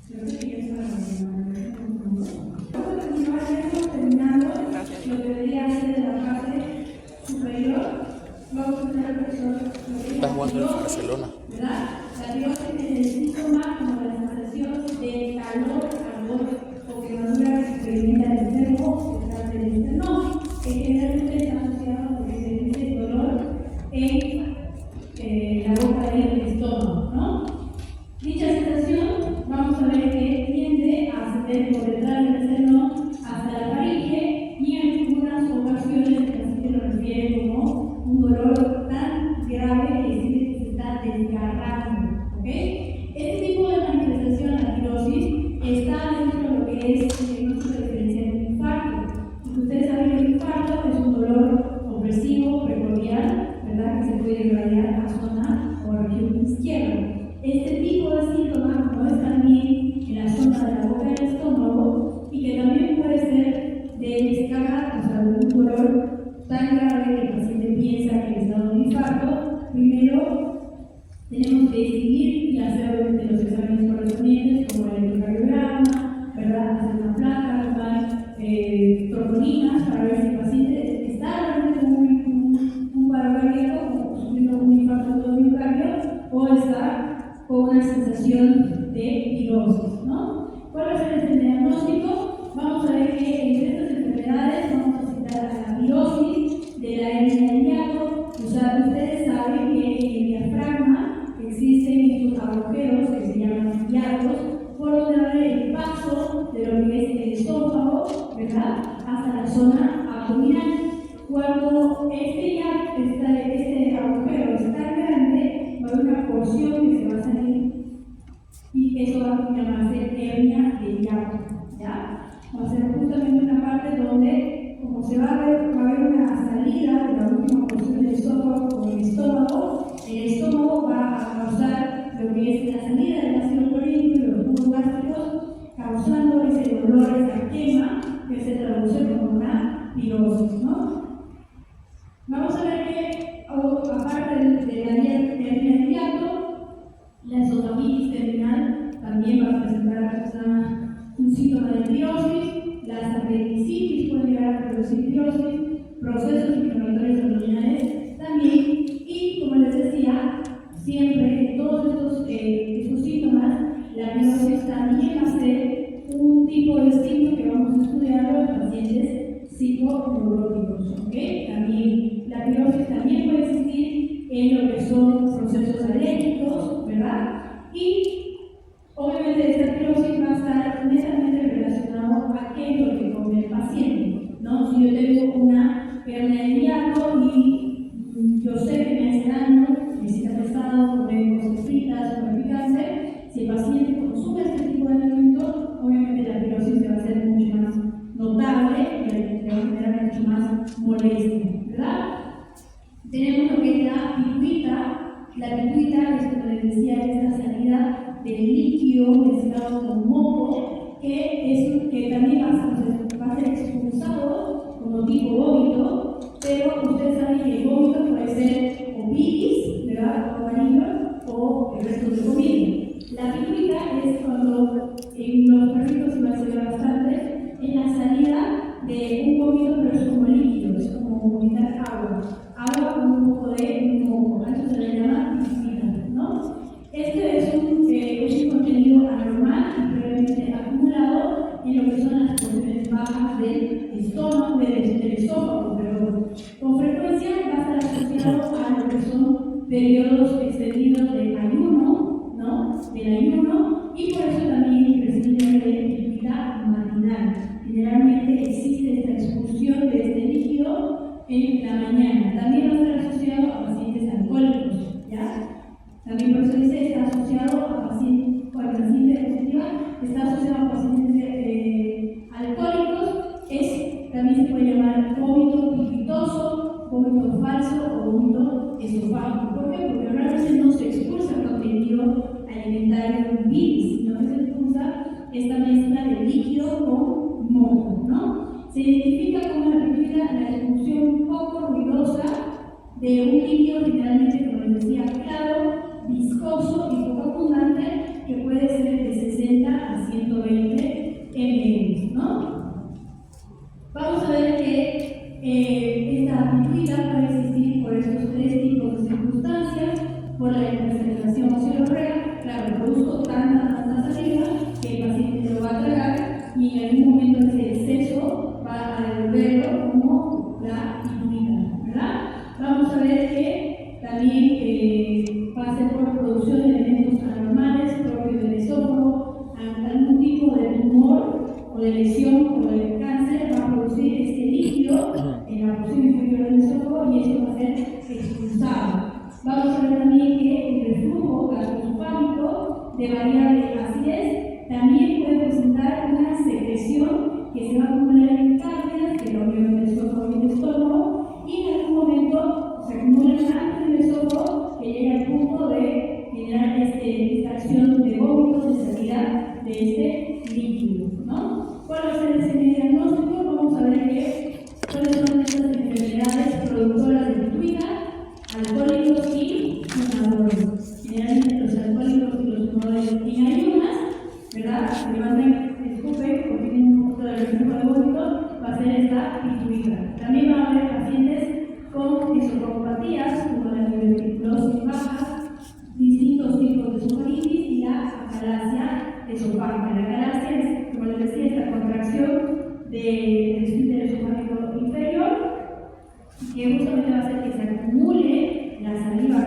creo que ya es para terminando lo que debería ser de la parte superior. Vamos a tener lo que son Barcelona. ¿verdad? La pirosis es el síntoma como la sensación de calor, ardor o quemadura que experimenta el enfermo detrás del esternón, que generalmente está asociado a lo que se dice dolor en la boca del estómago, ¿no? Dicha sensación, vamos a ver que tiende a ascender por detrás del esternón hasta la faringe y en algunas ocasiones el paciente lo refiere como un dolor tan grave que se está desgarrando, ¿ok? Este tipo de manifestación, la pirosis, está dentro de lo que es el diagnóstico diferencial del infarto. Y ustedes saben que el infarto es un dolor opresivo, precordial, ¿verdad? Que se puede irradiar a zona o región izquierda. Este tipo de síntomas no es también en la zona de la boca del estómago y que también puede ser de descarga, o sea, de un dolor tan grave que el paciente piensa que está dando un infarto. Primero tenemos que decidir y hacer obviamente los exámenes correspondientes como el electrocardiograma, ¿verdad? Hacer una placa, tomar troconinas para ver si el paciente está realmente con un paro cardíaco, sufriendo un infarto de miocardio, o está con una sensación de pirosis, ¿no? ¿Cuál va a ser el diagnóstico? Vamos a ver que entre estas enfermedades vamos a citar a la pirosis, sabe que en el diafragma existen estos agujeros que se llaman hiatos, por donde va el paso de lo que es el esófago, ¿verdad?, hasta la zona abdominal. Cuando este agujero es tan grande, va a haber una porción que se va a salir y eso va a llamarse hernia de hiato, ¿ya? Va a ser justamente una parte donde, como se va a ver, va a haber una salida de la última porción del estómago con el estómago va a causar lo que es la salida del ácido clorhídrico y los jugos gástricos, causando ese dolor, esa quema, que se traduce como una pirosis, ¿no? Vamos a ver que, aparte de la hernia de hiato, la esofagitis terminal también va a presentar un síntoma de pirosis, las apendicitis pueden llegar a producir pirosis, procesos inflamatorios abdominales también, y como les decía, siempre en todos estos síntomas, la pirosis también va a ser un tipo distinto que vamos a estudiar en pacientes psiconeuróticos, ¿ok? También, la pirosis también puede existir en lo que son procesos alérgicos, ¿verdad? Y obviamente esta pirosis va a estar netamente relacionado a qué es lo que come el paciente, ¿no? Si yo tengo una hernia de hiato y yo sé que me hace daño, me sienta pesado, comer cosas fritas, comer picante, si el paciente consume este tipo de alimentos, obviamente la pirosis se va a hacer mucho más notable y le va a generar mucho más molestia, ¿verdad? Tenemos lo que es la pituita. La pituita es, como les decía, esta salida del líquido mezclado con moco, que también va a ser expulsado como tipo vómito, pero ustedes saben que el vómito puede ser o bilis, ¿verdad?, o amarillo, o el resto de comida. La pituita es cuando en los perritos igual se ve bastante, en la salida de un vómito, pero es como líquido, es como vomitar agua con un poco de moco, a eso se le llama pituita, ¿no? Este es un contenido anormal y previamente acumulado en lo que son las porciones bajas del estómago, pero con frecuencia va a estar asociado a lo que son periodos extendidos de ayuno, ¿no? Del ayuno, y por eso también el crecimiento de pituita matinal. Generalmente existe esta expulsión de este líquido en la mañana. También va a estar asociado a pacientes alcohólicos, ¿ya? También por eso dice, está asociado a pacientes, con la paciente positiva, está asociado a pacientes alcohólicos, también se puede llamar vómito pituitoso, vómito falso o vómito esofágico. ¿Por qué? Porque realmente no se expulsa el contenido alimentario bilis, sino que se expulsa esta mezcla de líquido con moco, ¿no? Se identifica como la pituita la expulsión poco ruidosa de un líquido generalmente, como les decía, claro, viscoso y poco abundante, que puede ser de 60 a 120 ml, ¿no? Vamos a ver que esta pituita puede existir por estos tres tipos de circunstancias: por la hipersensación ocilorrea, claro, produzco tanta saliva que el paciente se lo va a tragar y en algún momento ese exceso va a devolverlo como la pituita, ¿verdad? Vamos a ver que también va a ser por producción de elementos anormales propios del esófago, algún tipo de tumor o de lesión o de cáncer va a producir este líquido en la porción inferior del esófago y eso va a ser expulsado. Vamos a ver también que el reflujo gastroesofágico de variable acidez también puede presentar una secreción que se va a acumular en cárdenas, que lo obviamente el esófago y el estómago, y en algún momento se acumulan antes del esófago que llega al punto de generar esta acción de vómitos, de salida de este líquido, ¿no? ¿Cuál va a ser ese diagnóstico? Vamos a ver cuáles son estas enfermedades productoras de pituita: alcohólicos y fumadores. Generalmente los alcohólicos y los fumadores en ayunas, ¿verdad?, levantan, escupen o tienen un poco de reflujo de vómito, va a ser esta pituita. También va a haber pacientes con esofagopatías, como la diverticulosis baja, distintos tipos de esofagitis y la acalasia esofágica. La acalasia es, como les decía, esta contracción del esfínter esofágico inferior, que justamente va a hacer que se acumule la saliva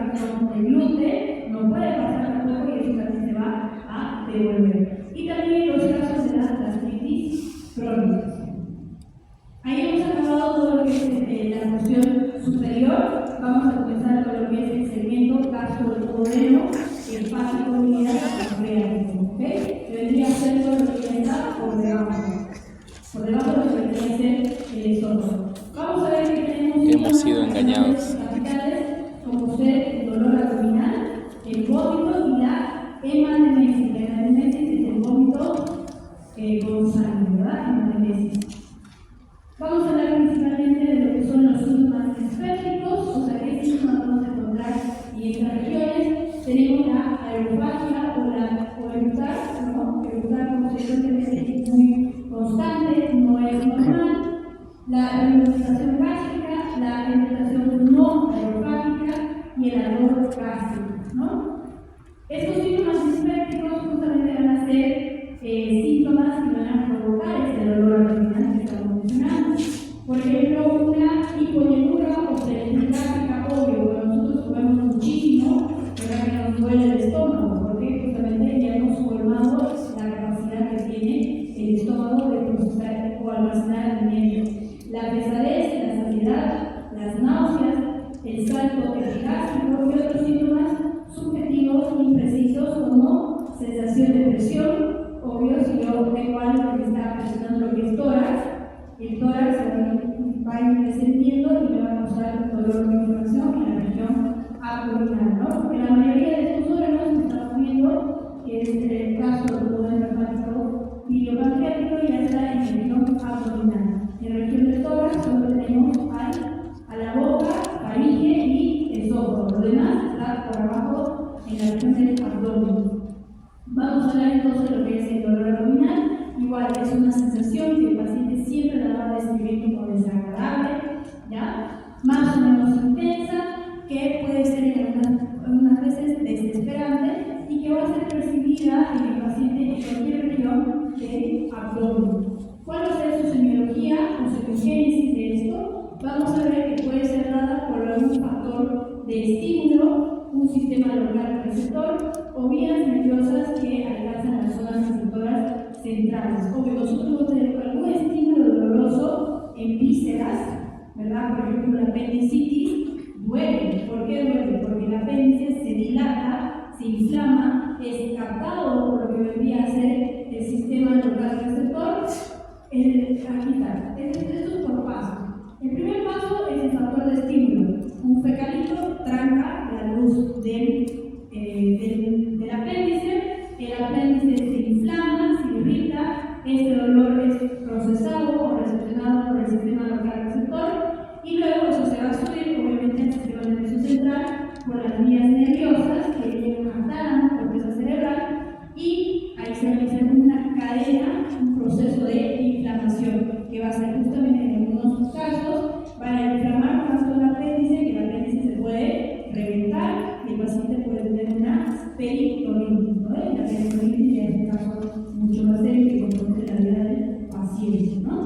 hemos sido engañados. Capitales, como ser el dolor abdominal, el vómito y la hematemesis. La hematemesis es el vómito con sangre, ¿verdad? Hematemesis. Vamos a hablar principalmente de lo que son los síntomas específicos, o sea, qué síntomas vamos a encontrar en estas regiones. Tenemos la aerofagia o eructar, ¿no? Eructar consecuentemente es muy constante, no es normal. La alimentación gástrica, la alimentación no aerofágica y el ardor gástrico, ¿no? Estos síntomas dispépticos justamente van a ser síntomas que van a provocar ese dolor abdominal que estamos mencionando. Por ejemplo, una hipoliemia o gástrica, obvio, cuando nosotros comemos muchísimo, ¿verdad? Que nos duele el estómago, porque justamente ya hemos formado la capacidad que tiene el estómago de procesar o almacenar alimentos. La pesadez, la saciedad, las náuseas, el salto epigástrico y otros síntomas subjetivos imprecisos como sensación de presión. Obvio, si yo tengo algo que me está presionando lo que es tórax, el tórax va a ir descendiendo y me va a causar dolor de inflamación en la región abdominal, ¿no? Porque la mayoría de estos órganos que estamos viendo, que es el caso del dolor hepático biliopancreático, ya está en la región abdominal. En la región del tórax solo tenemos a la boca, faringe y esófago. Lo demás está por abajo en la región del abdomen. Vamos a hablar entonces de lo que es el dolor abdominal. Igual es una sensación que el paciente siempre la va a describir como desagradable, ¿ya? Más o menos intensa, que puede ser en algunas veces desesperante y que va a ser percibida en el paciente en cualquier región del abdomen. ¿Cuál va a ser su semiología o semiogénesis de esto? Vamos a ver que puede ser dada por algún factor de estímulo, un sistema local receptor o vías nerviosas que alcanzan las zonas receptoras centrales. Obvio, nosotros vamos a tener algún estímulo doloroso en vísceras, ¿verdad? Por ejemplo, la apendicitis duele. ¿Por qué duele? Porque el apéndice se dilata, se inflama, es captado por lo que vendría a ser el sistema local receptor. Aquí está. Esto es por paso. El primer paso es el factor de estímulo. Un fecalito tranca la luz del apéndice, el apéndice se inflama, se irrita, este dolor es procesado o recepcionado por el sistema local receptor y luego eso se va a subir obviamente al sistema nervioso central por las vías nerviosas que llegan al tálamo, corteza cerebral, y ahí se va a iniciar una cadena, un proceso de inflamación que va a ser justamente en algunos casos van a inflamar tanto el apéndice que el apéndice se puede reventar y el paciente puede tener una peritonitis, ¿no? La peritonitis ya es un caso mucho más serio que compromete la vida del paciente, ¿no?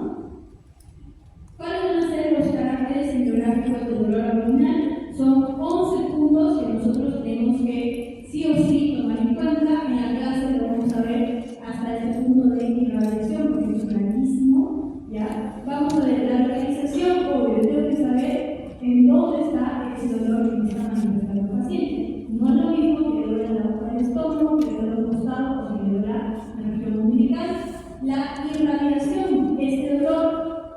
¿Cuáles van a ser los caracteres etiológicos del dolor abdominal? Son 11 puntos que nosotros tenemos que sí o sí tomar en cuenta. En la clase lo vamos a ver hasta ese punto de irradiación porque es larguísimo, ¿ya? Vamos a ver la localización, obvio, tengo que saber en dónde está ese dolor que me está manifestando el paciente. No es lo mismo que le duele la boca del estómago, que le duele el costado o que le duele la región umbilical. La irradiación, este dolor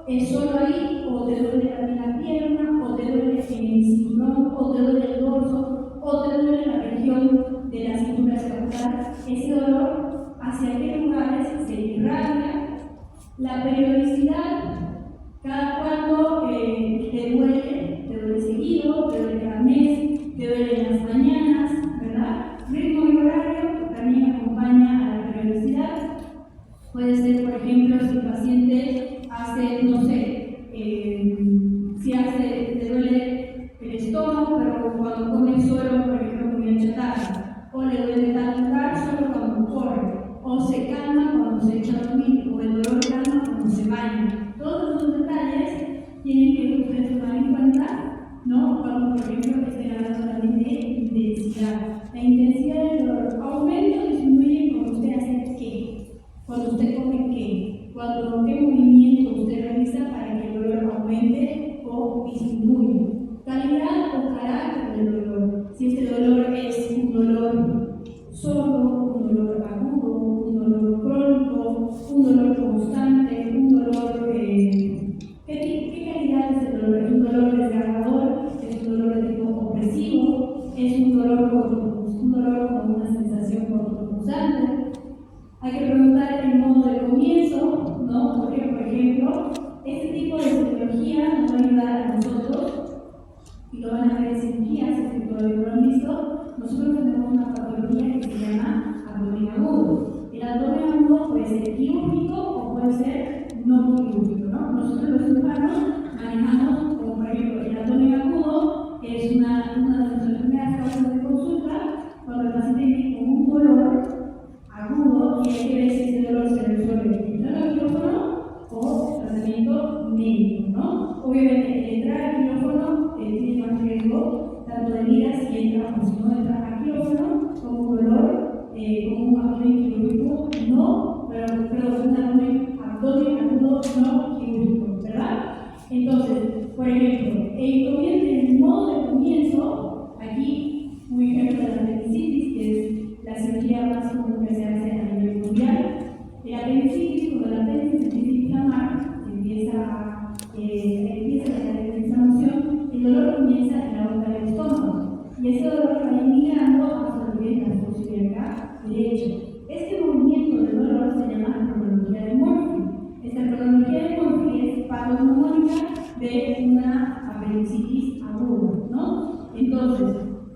es solo ahí, o te duele también la pierna, o te duele en el cinturón, o te duele el dorso, o te duele la región de la cintura escapular. Ese dolor, ¿hacia qué lugares se irradia? La periodicidad, cada cuando te duele seguido, te duele cada mes, te duele en las mañanas, ¿verdad? Ritmo y horario también acompaña a la periodicidad. Puede ser, por ejemplo, si el paciente hace, no sé, te duele el estómago, pero cuando come solo, por ejemplo, comida chatarra, o le duele tal lugar solo cuando corre, o se calma cuando se echa a dormir, o el dolor calma cuando se baña. Todos esos detalles tienen que ustedes tomar en cuenta, ¿no? Cuando, por ejemplo, estén hablando también de intensidad. La intensidad del dolor aumenta o disminuye cuando usted hace qué, cuando usted come qué, cuando qué movimiento usted realiza para que el dolor aumente o disminuya. Calidad o carácter del dolor. Si este dolor es un dolor sordo, un dolor agudo, un dolor crónico, un dolor constante, un dolor ¿qué calidad es el dolor? ¿Es un dolor desgastante es un dolor con una sensación cortopunzante. Hay que preguntar el modo de comienzo, ¿no? Porque, por ejemplo, este tipo de semiología nos va a ayudar a nosotros, y lo van a ver en cirugía, si todavía no lo han visto. Nosotros tenemos una patología que se llama abdomen agudo. El abdomen agudo puede ser quirúrgico o puede ser no quirúrgico, ¿no? Nosotros los humanos manejamos, como por ejemplo, el abdomen agudo, que es una de nuestras primeras causas de consulta, cuando el paciente viene con un dolor agudo y hay que ver si ese dolor se resuelve entrando al quirófano o tratamiento médico, ¿no? Obviamente, el entrar al quirófano tiene más riesgo, tanto de vida si entra o si no entra al quirófano, como un dolor, como un abdomen quirúrgico, no, pero un abdomen agudo no quirúrgico, ¿verdad? Entonces, por ejemplo, el modo de comienzo, aquí un ejemplo de la apendicitis, que es la cirugía más común que se hace a nivel mundial. El apendicitis, cuando el apéndice se empieza a inflamar, empieza la inflamación, el dolor comienza en la boca del estómago. Y ese dolor va migrando hasta lo que es la fosa ilíaca derecha. Este movimiento de dolor se llama cronología de Murphy. Esta cronología de Murphy es patognomónica de una apendicitis aguda, ¿no? Entonces,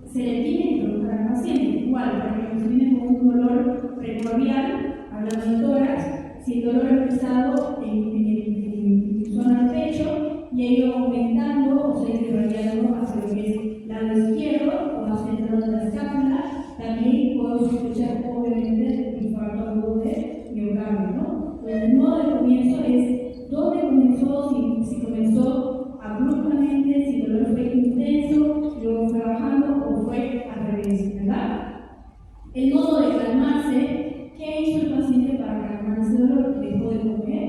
se le tiene que preguntar al paciente, igual, para que se viene con un dolor precordial, hablando de tórax, si el dolor ha empezado en zona del pecho y ha ido aumentando o se ha ido irradiando hacia lo que es el lado izquierdo o hacia el lado de la escápula, también puedo sospechar, obviamente, el infarto agudo de miocardio, ¿no? Entonces, el modo de comienzo es dónde comenzó, si comenzó abruptamente, si el dolor fue intenso, luego fue bajando o fue al revés, ¿verdad? El modo de calmarse, ¿qué hizo el paciente para calmar ese dolor? Dejó de comer,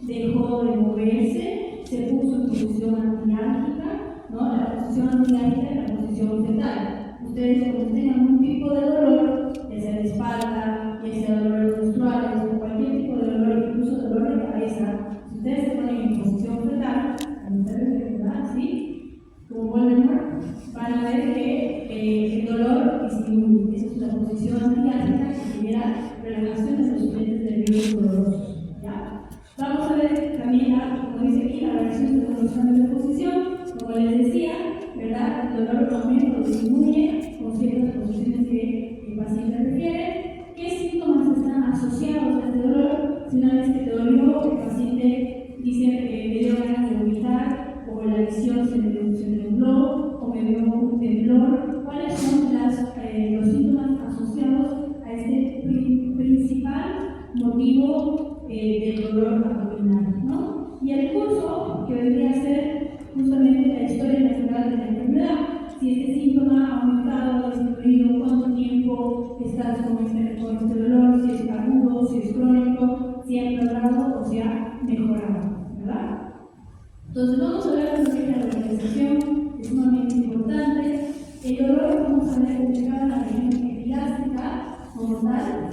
dejó de moverse, se puso en posición antiálgica, ¿no? La posición antiálgica es la posición fetal. Ustedes cuando tengan algún tipo de dolor, ya sea de espalda, ya sea dolores menstruales o cualquier tipo de dolor, incluso dolor de cabeza, si ustedes se ponen en posición fetal, ¿sí? Como Voldemort, van a ver que el dolor disminuye. Esa es una posición antiálgica que genera relajación de los frentes nerviosos dolorosos, ¿ya? Vamos a ver también, como dice aquí, la variación de condiciones de posición. Como les decía, ¿verdad? El dolor aumenta o disminuye con ciertas posiciones que el paciente refiere. ¿Qué síntomas están asociados a este dolor? Si una vez que te dolió, el paciente dice que le dio ganas de vomitar, o la visión se tembló, o me dio un temblor. ¿Cuáles son los síntomas asociados a este principal motivo del dolor abdominal, ¿no? Y el curso, que vendría a ser justamente la historia natural de la enfermedad, si este síntoma ha aumentado o disminuido, cuánto tiempo estás con este dolor, si es agudo, si es crónico, si ha empeorado o si ha mejorado, ¿verdad? Entonces vamos a ver lo que es la localización, que es sumamente importante. El dolor vamos a ver ubicado en la región epigástrica como tal.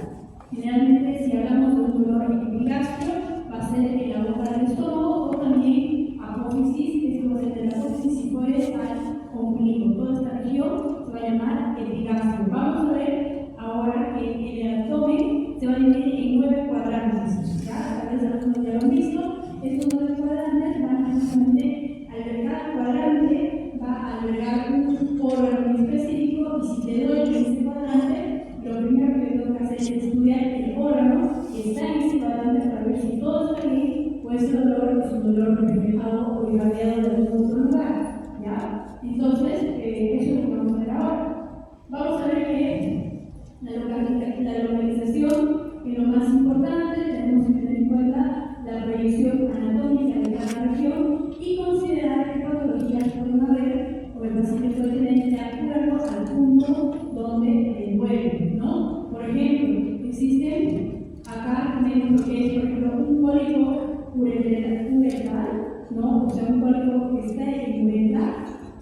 Generalmente si hablamos de un dolor epigástrico va a ser en la boca del estómago o también apófisis, esto va a ser de la apófisis y puede al ombligo. Toda esta región se va a llamar epigástrico. Vamos a ver ahora que el abdomen se va a dividir en 9 cuadrantes. ¿Ya? Tal vez algunos ya lo han visto. Estos 9 cuadrantes van a justamente albergar, cuadrante va a albergar un órgano específico y si te duele en este cuadrante, lo primero que tengo que hacer es estudiar el órgano que está en este cuadrante para ver si todo está bien o ese dolor es un dolor reflejado o irradiado de algún otro lugar, ¿ya? Entonces, eso es lo que vamos a ver ahora. Vamos a ver que la localización es lo más importante, tenemos que tener en cuenta la proyección anatómica de cada región y considerar qué patologías pueden haber o el paciente puede tener de acuerdo al punto donde duele, ¿no? Por ejemplo, existen acá tenemos lo que es, por ejemplo, un cólico uretral, ¿no? O sea, un cólico que está en uretra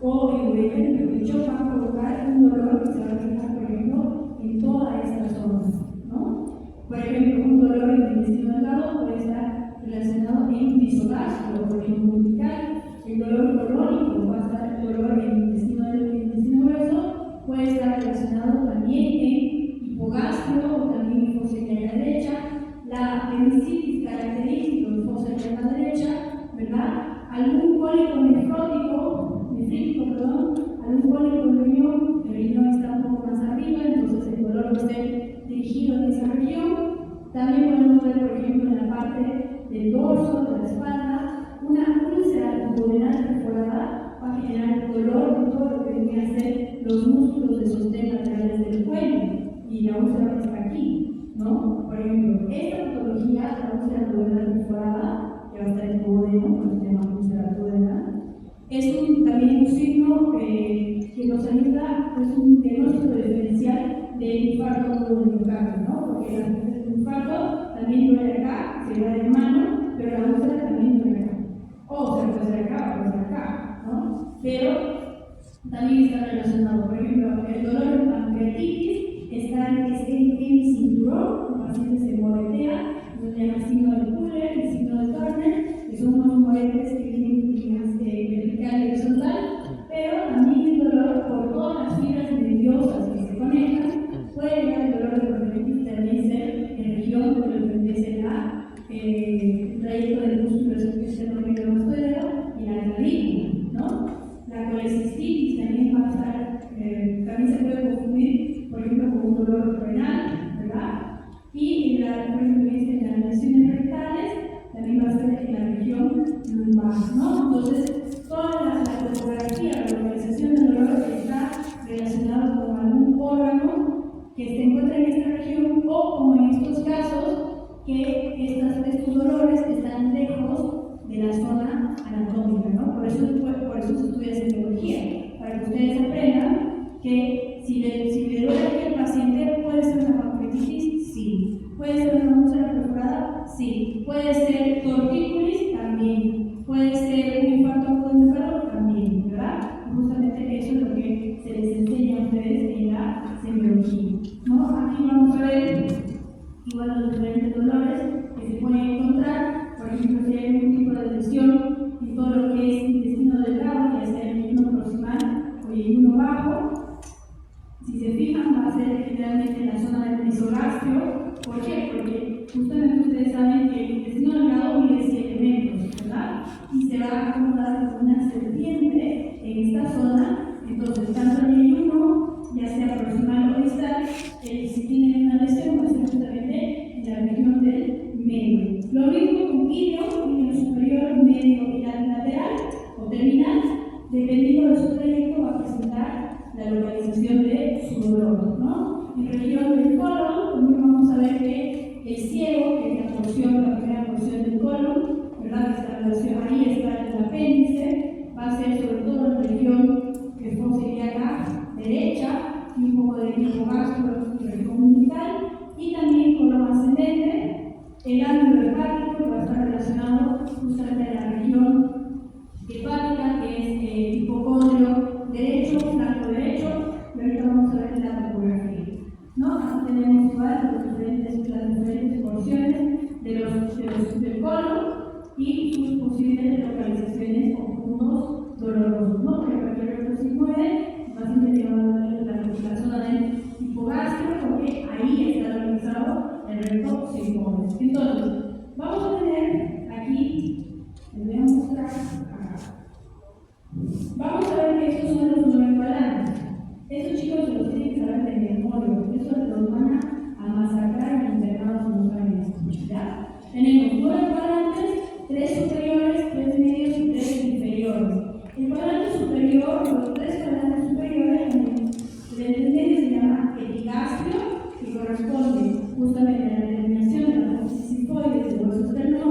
o en uretra, pero de hecho va a provocar un dolor que se va a reflejar, por ejemplo, en toda esta zona, ¿no? Por ejemplo, un dolor en el intestino delgado puede estar relacionado en pisogástrico o en umbilical. El dolor crónico va a estar el dolor en el intestino grueso, puede dolor va a ser dirigido en esa región. También podemos ver, por ejemplo, en la parte del dorso, de la espalda, una úlcera abdominal perforada va a generar dolor en todo lo que vendría a ser los músculos de sostén laterales del cuello, y la úlcera está aquí, ¿no? Por ejemplo, esta patología, la úlcera abdominal perforada, que va a estar en duodeno, por el tema úlcera abdominal, es también un signo que nos ayuda, es un diagnóstico diferencial del infarto agudo del miocardio, ¿no? Porque el infarto también duele acá, se va de mano, pero la úlcera también duele acá. O se puede hacer acá, o puede ser acá, ¿no? Pero también está relacionado. Por ejemplo, el dolor en pancreatitis está en el cinturón, el paciente se moretea, se llama el signo de Kuller, el signo de Turner, que son unos moretes que tienen líneas vertical y horizontal, pero también el dolor por todas las fibras nerviosas que se conectan. Puede llegar el dolor de pancreatitis también ser en región de lo que pertenece el trayecto del músculo esternocleidomastoideo y la clavícula, ¿no? La colecistitis también va a estar, también se puede confundir, por ejemplo, con un dolor renal, ¿verdad? Y en las lesiones rectales también va a ser en la región lumbar, ¿no? Entonces, toda la topografía, la localización del dolor está relacionada con algún órgano que se encuentra en esta región, o como en estos casos, que estos dolores están lejos de la zona anatómica, ¿no? Por eso se estudia semiología, para que ustedes aprendan que si le duele al paciente, puede ser una pancreatitis, sí. Puede ser una úlcera perforada, sí. Puede ser tortícolis, también. Puede ser un infarto agudo del miocardio, también, ¿verdad? Y justamente eso es lo que se les enseña a ustedes en la semiología, ¿no? Aquí vamos a ver igual los diferentes dolores que se pueden encontrar. Por ejemplo, si hay algún tipo de lesión en todo lo que es intestino delgado, ya sea el yeyuno proximal o el yeyuno bajo, si se fijan, va a ser generalmente en la zona del mesogastrio. ¿Por qué? Porque justamente ustedes saben que el intestino delgado mide 7 metros, ¿verdad? Y se va a acomodar como una serpiente en esta zona. Entonces, tanto el yeyuno, ya sea proximal o distal, si tienen una lesión, va a ser justamente en la región del medio. Lo mismo con ilio superior, medio y lateral o terminal, dependiendo de su trayecto, va a presentar la localización de su dolor, ¿no? En región del colon, también vamos a ver que el ciego, que es la primera porción del colon, ¿verdad? Ahí está el apéndice, va a ser sobre todo en la región que sería acá derecha, y un poco de hipogastro y región umbilical, y también colon ascendente, el ángulo hepático, que va a estar relacionado justamente a la región hepática, que es el hipocondrio derecho, flanco derecho, y ahorita vamos a ver la topografía, ¿no? Aquí tenemos igual las diferentes porciones del colon y sus posibles localizaciones o puntos dolorosos, ¿no? Porque cualquier otro se mueve, el paciente le va a doler la zona del hipogastrio, porque ahí está localizado el recto sigmoide. Entonces, vamos a tener aquí, les voy a mostrar acá. Vamos a ver que estos son los 9 cuadrantes. Estos chicos se los tienen que saber de memoria, porque eso los van a masacrar en internados si no saben esto, ¿ya? Tenemos 9 cuadrantes, 3 superiores, 3 medios y 3 inferiores. El cuadrante superior, los 3 cuadrantes superiores, el medio se llama epigastrio, que corresponde justamente a la determinación de la apófisis sifoides del hueso esternón,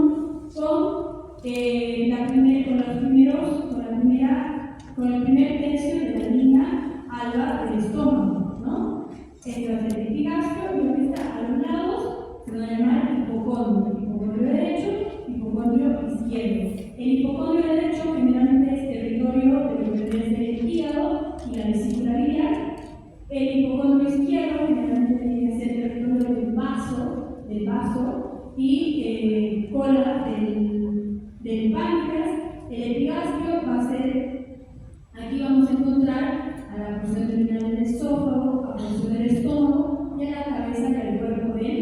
con el primer tercio de la línea alba del estómago, ¿no? Este va a ser el epigastrio, y lo que está a los lados se va a llamar hipocondrio derecho, hipocondrio izquierdo. El hipocondrio derecho generalmente es territorio de lo que debe ser el hígado y la vesícula biliar. El hipocondrio izquierdo generalmente tiene que ser territorio del vaso y cola del páncreas. El epigastrio va a ser, aquí vamos a encontrar a la porción terminal del esófago, a la porción del estómago y a la cabeza y al cuerpo del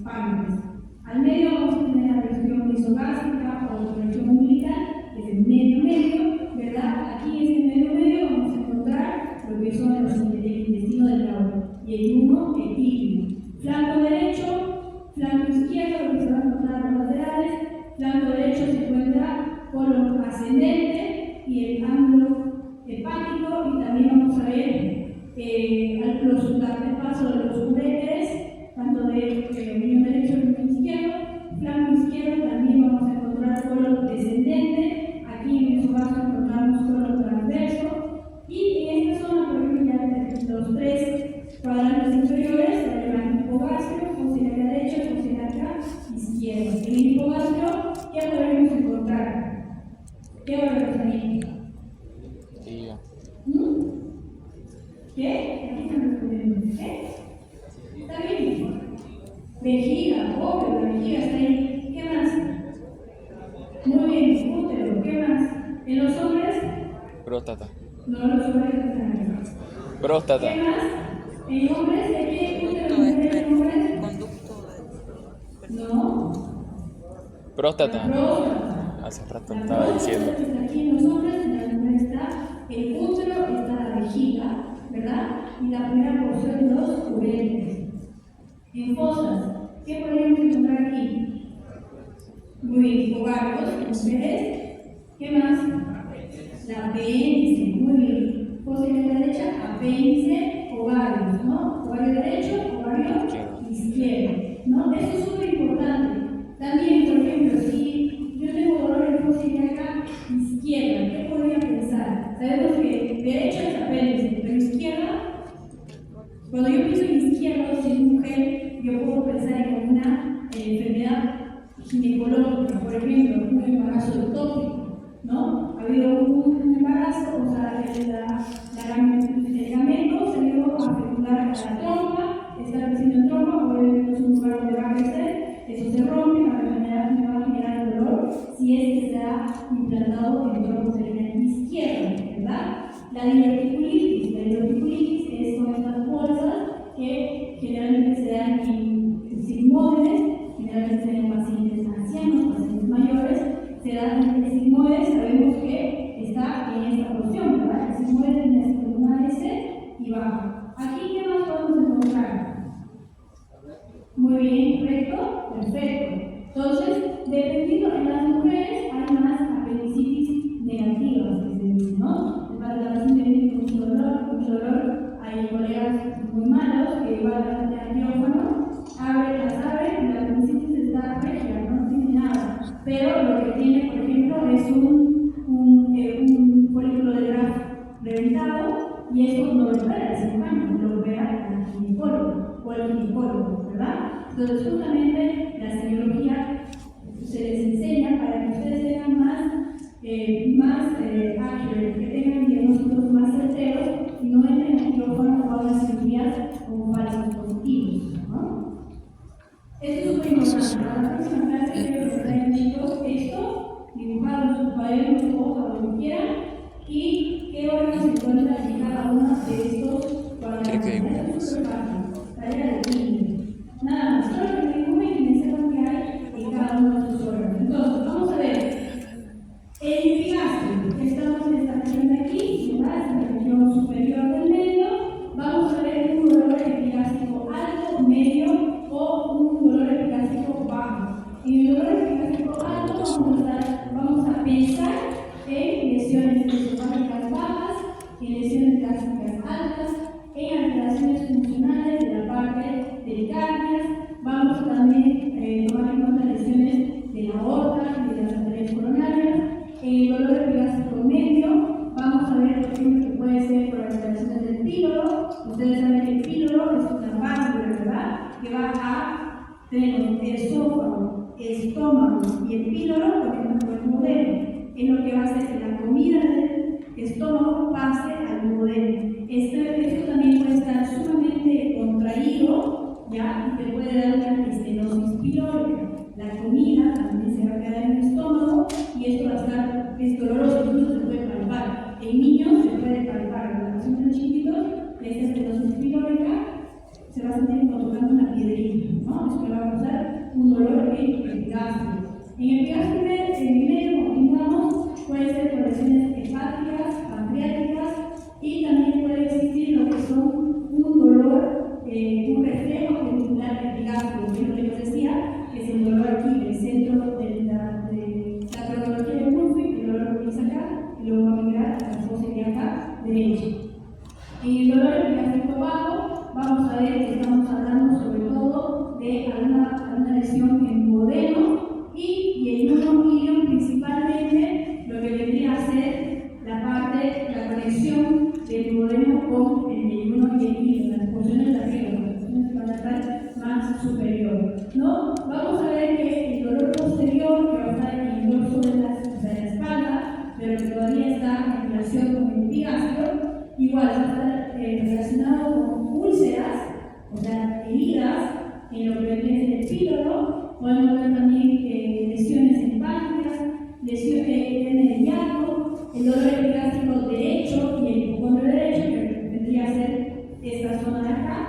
páncreas. Al medio vamos a tener la región mesogástrica o la región umbilical, que es el medio, ¿verdad? Aquí en este medio vamos a encontrar lo que son el intestino delgado y el el paso de los uretes, tanto de riñón derecho y riñón izquierdo. Flanco izquierdo también vamos a encontrar colon descendente. Aquí en el vaso encontramos colon transverso. Y en esta zona, por ejemplo, ya los tres cuadrantes inferiores, el hipogastrio, fosa derecha, fosa izquierda. En el hipogastrio, ¿qué podemos encontrar? ¿Qué órganos ahí? ¿Qué? Aquí están respondiendo. ¿Qué? Está bien. Vejiga, obvio, la vejiga está ahí. ¿Qué más? Muy bien, útero. ¿Qué más? En los hombres. Próstata. No, los hombres no están ahí. Próstata. ¿Qué más? En hombres, ¿de qué útero en hombres? No. Próstata. La próstata. Hace rato La estaba diciendo. próstata está aquí en los hombres, en las mujeres está el útero, está la vejiga, ¿verdad? Y la primera porción de los uretes. En fosas, ¿qué podemos encontrar aquí? Muy bien, ovarios, mujeres. ¿Qué más? La apéndice, muy bien. Fosa derecha, apéndice, ovarios, ¿no? Ovario derecho, ovario izquierdo, ¿no? Eso es súper importante. También, por ejemplo, si yo tengo dolor en fosa ilíaca izquierda, ¿qué podría pensar? Sabemos que derecha es apéndice, pero izquierda, cuando yo pienso en izquierdo, si es mujer, yo puedo pensar en una enfermedad ginecológica, por ejemplo, un embarazo ectópico, ¿no? Ha habido un embarazo, o sea, el gamento se dio a fecundar a la trompa, está creciendo en trompa, obviamente es un lugar donde va a crecer, eso se rompe, la enfermedad me va a generar dolor si es que se ha implantado en trompa uterina izquierda, ¿verdad? La diverticulitis es con estas bolsas que generalmente se dan en sigmoides, generalmente se dan en pacientes ancianos, pacientes mayores, se dan en sigmoides, sabemos que está en esta porción, ¿verdad? El sigmoide tiene esta columna S y baja. Aquí, ¿qué más podemos encontrar? Muy bien, ¿correcto? Perfecto. Entonces, dependiendo en las mujeres, hay más apendicitis negativas, que se dice, ¿no? La paciente viene con mucho dolor, hay colegas muy malos que van al quirófano, las abren y la apendicitis está regia, no tiene nada. Pero lo que tiene, por ejemplo, es un folículo de Graf reventado y eso no lo opera el cirujano, lo opera el ginecólogo o el ginecólogo, ¿verdad? Entonces, justamente la semiología se les enseña para que ustedes tengan más accurate, que tengan diagnósticos más certeros y no entren al quirófano o hagan cirugías con falsos positivos, ¿no? Esto es súper importante. Para la próxima clase quiero que traigan, chicos, esto dibujado en sus cuadernos, hoja, donde quieran, y qué órganos se encuentran en cada uno de estos cuadernos. Es súper fácil, tarea de química. Nada más, solo que me dibujen y me sepan qué hay en cada uno de sus órganos. Entonces, vamos a ver. El epigastrio, estamos en esta región de aquí, ¿verdad? Es la región superior del medio. Vamos a ver un dolor epigástrico alto, medio o un dolor epigástrico bajo. En el dolor epigástrico alto vamos a pensar en lesiones esofágicas bajas, en lesiones gástricas altas, en alteraciones funcionales de la parte pericárdias. Vamos a también tomar en cuenta lesiones de la aorta y de las arterias coronarias. En el dolor epigástrico medio, vamos a ver, por ejemplo, que puede ser por alteraciones del píloro. Ustedes saben que el píloro es una válvula, ¿verdad? Que va a tener el esófago, el estómago y el píloro, por ejemplo, el modelo. Es lo que va a hacer que la comida del estómago pase al modelo. Esto también puede estar sumamente contraído, ¿ya? Y te puede dar una estenosis pilórica. La comida también se va a quedar en el estómago y esto va a estar, es doloroso, incluso se puede palpar. En niños se puede palpar, en los pacientes chiquitos, esta estenosis pilórica se va a sentir como tocando una piedrita, ¿no? Esto le va a causar un dolor en el epigastrio. En el epigastrio medio, como pintamos, puede ser por lesiones hepáticas, pancreáticas y también puede existir lo que son un dolor, un reflejo ventricular epigastrio, que es lo que les decía, que es el dolor aquí, el centro de la cronología de Murphy, el dolor que empieza acá y luego va a migrar a la fosa ilíaca derecha. En el dolor epigastrio alteración en duodeno y en uno ilion principalmente lo que vendría a ser la conexión del duodeno con el yeyuno y el ilion, las porciones de arriba, las porciones palatales más superior, ¿no? Vamos a ver que el dolor posterior, que va a estar en el dorso de la espalda, pero que todavía está en relación con el epigastrio, igual va a estar relacionado con úlceras, o sea, heridas en lo que es el píloro. Podemos ver también lesiones en páncreas, lesiones en el hígado, el dolor epigástrico derecho y el hipocondrio derecho, que vendría a ser esta zona de acá,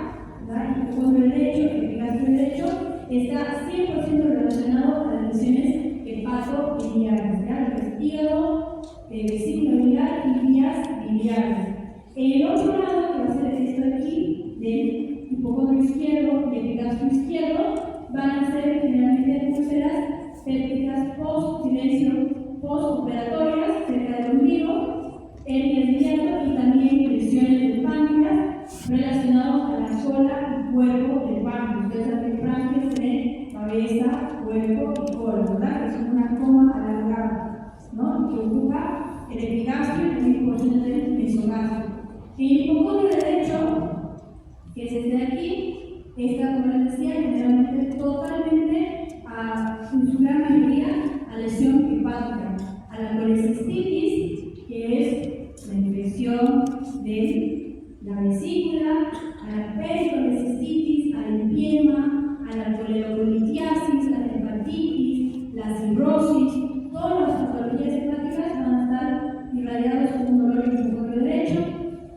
¿verdad? El hipocondrio derecho, el epigastrio derecho, está 100% relacionado a las lesiones hepatobiliares, ¿ya? El hígado, vesícula biliar y vías biliares. En el otro lado, que va a ser esto de aquí, del hipocondrio izquierdo y el epigastrio izquierdo, van a ser generalmente úlceras pépticas postoperatorias cerca del ombligo, hernias de hiato y también lesiones del páncreas relacionados a la cola y cuerpo del páncreas. Ustedes saben que el páncreas tiene cabeza, cuerpo y cola, ¿verdad? Que es una coma alargada, ¿no? Que ocupa el epigastrio y también porciones del mesogastrio. El hipocondrio derecho, que es este de aquí, está, como les decía, generalmente totalmente la mayoría a lesión hepática, a la colecistitis, que es la infección de la vesícula, a la pericolecistitis, al empiema, a la coledocolitiasis, a la hepatitis, la cirrosis. Todas las patologías hepáticas van a estar irradiadas con un dolor en el hipocondrio derecho.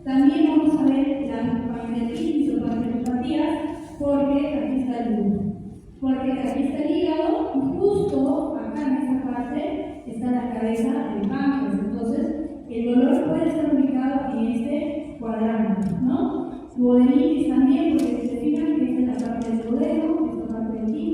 También vamos a ver la pancreatitis o pancreatopatías, porque aquí está el hígado. Porque aquí está el hígado y justo acá en esta parte está la cabeza del páncreas. Entonces, el dolor puede estar ubicado en este cuadrante, ¿no? Duodenitis también, porque se fijan que esta es la parte del duodeno, esta parte de aquí.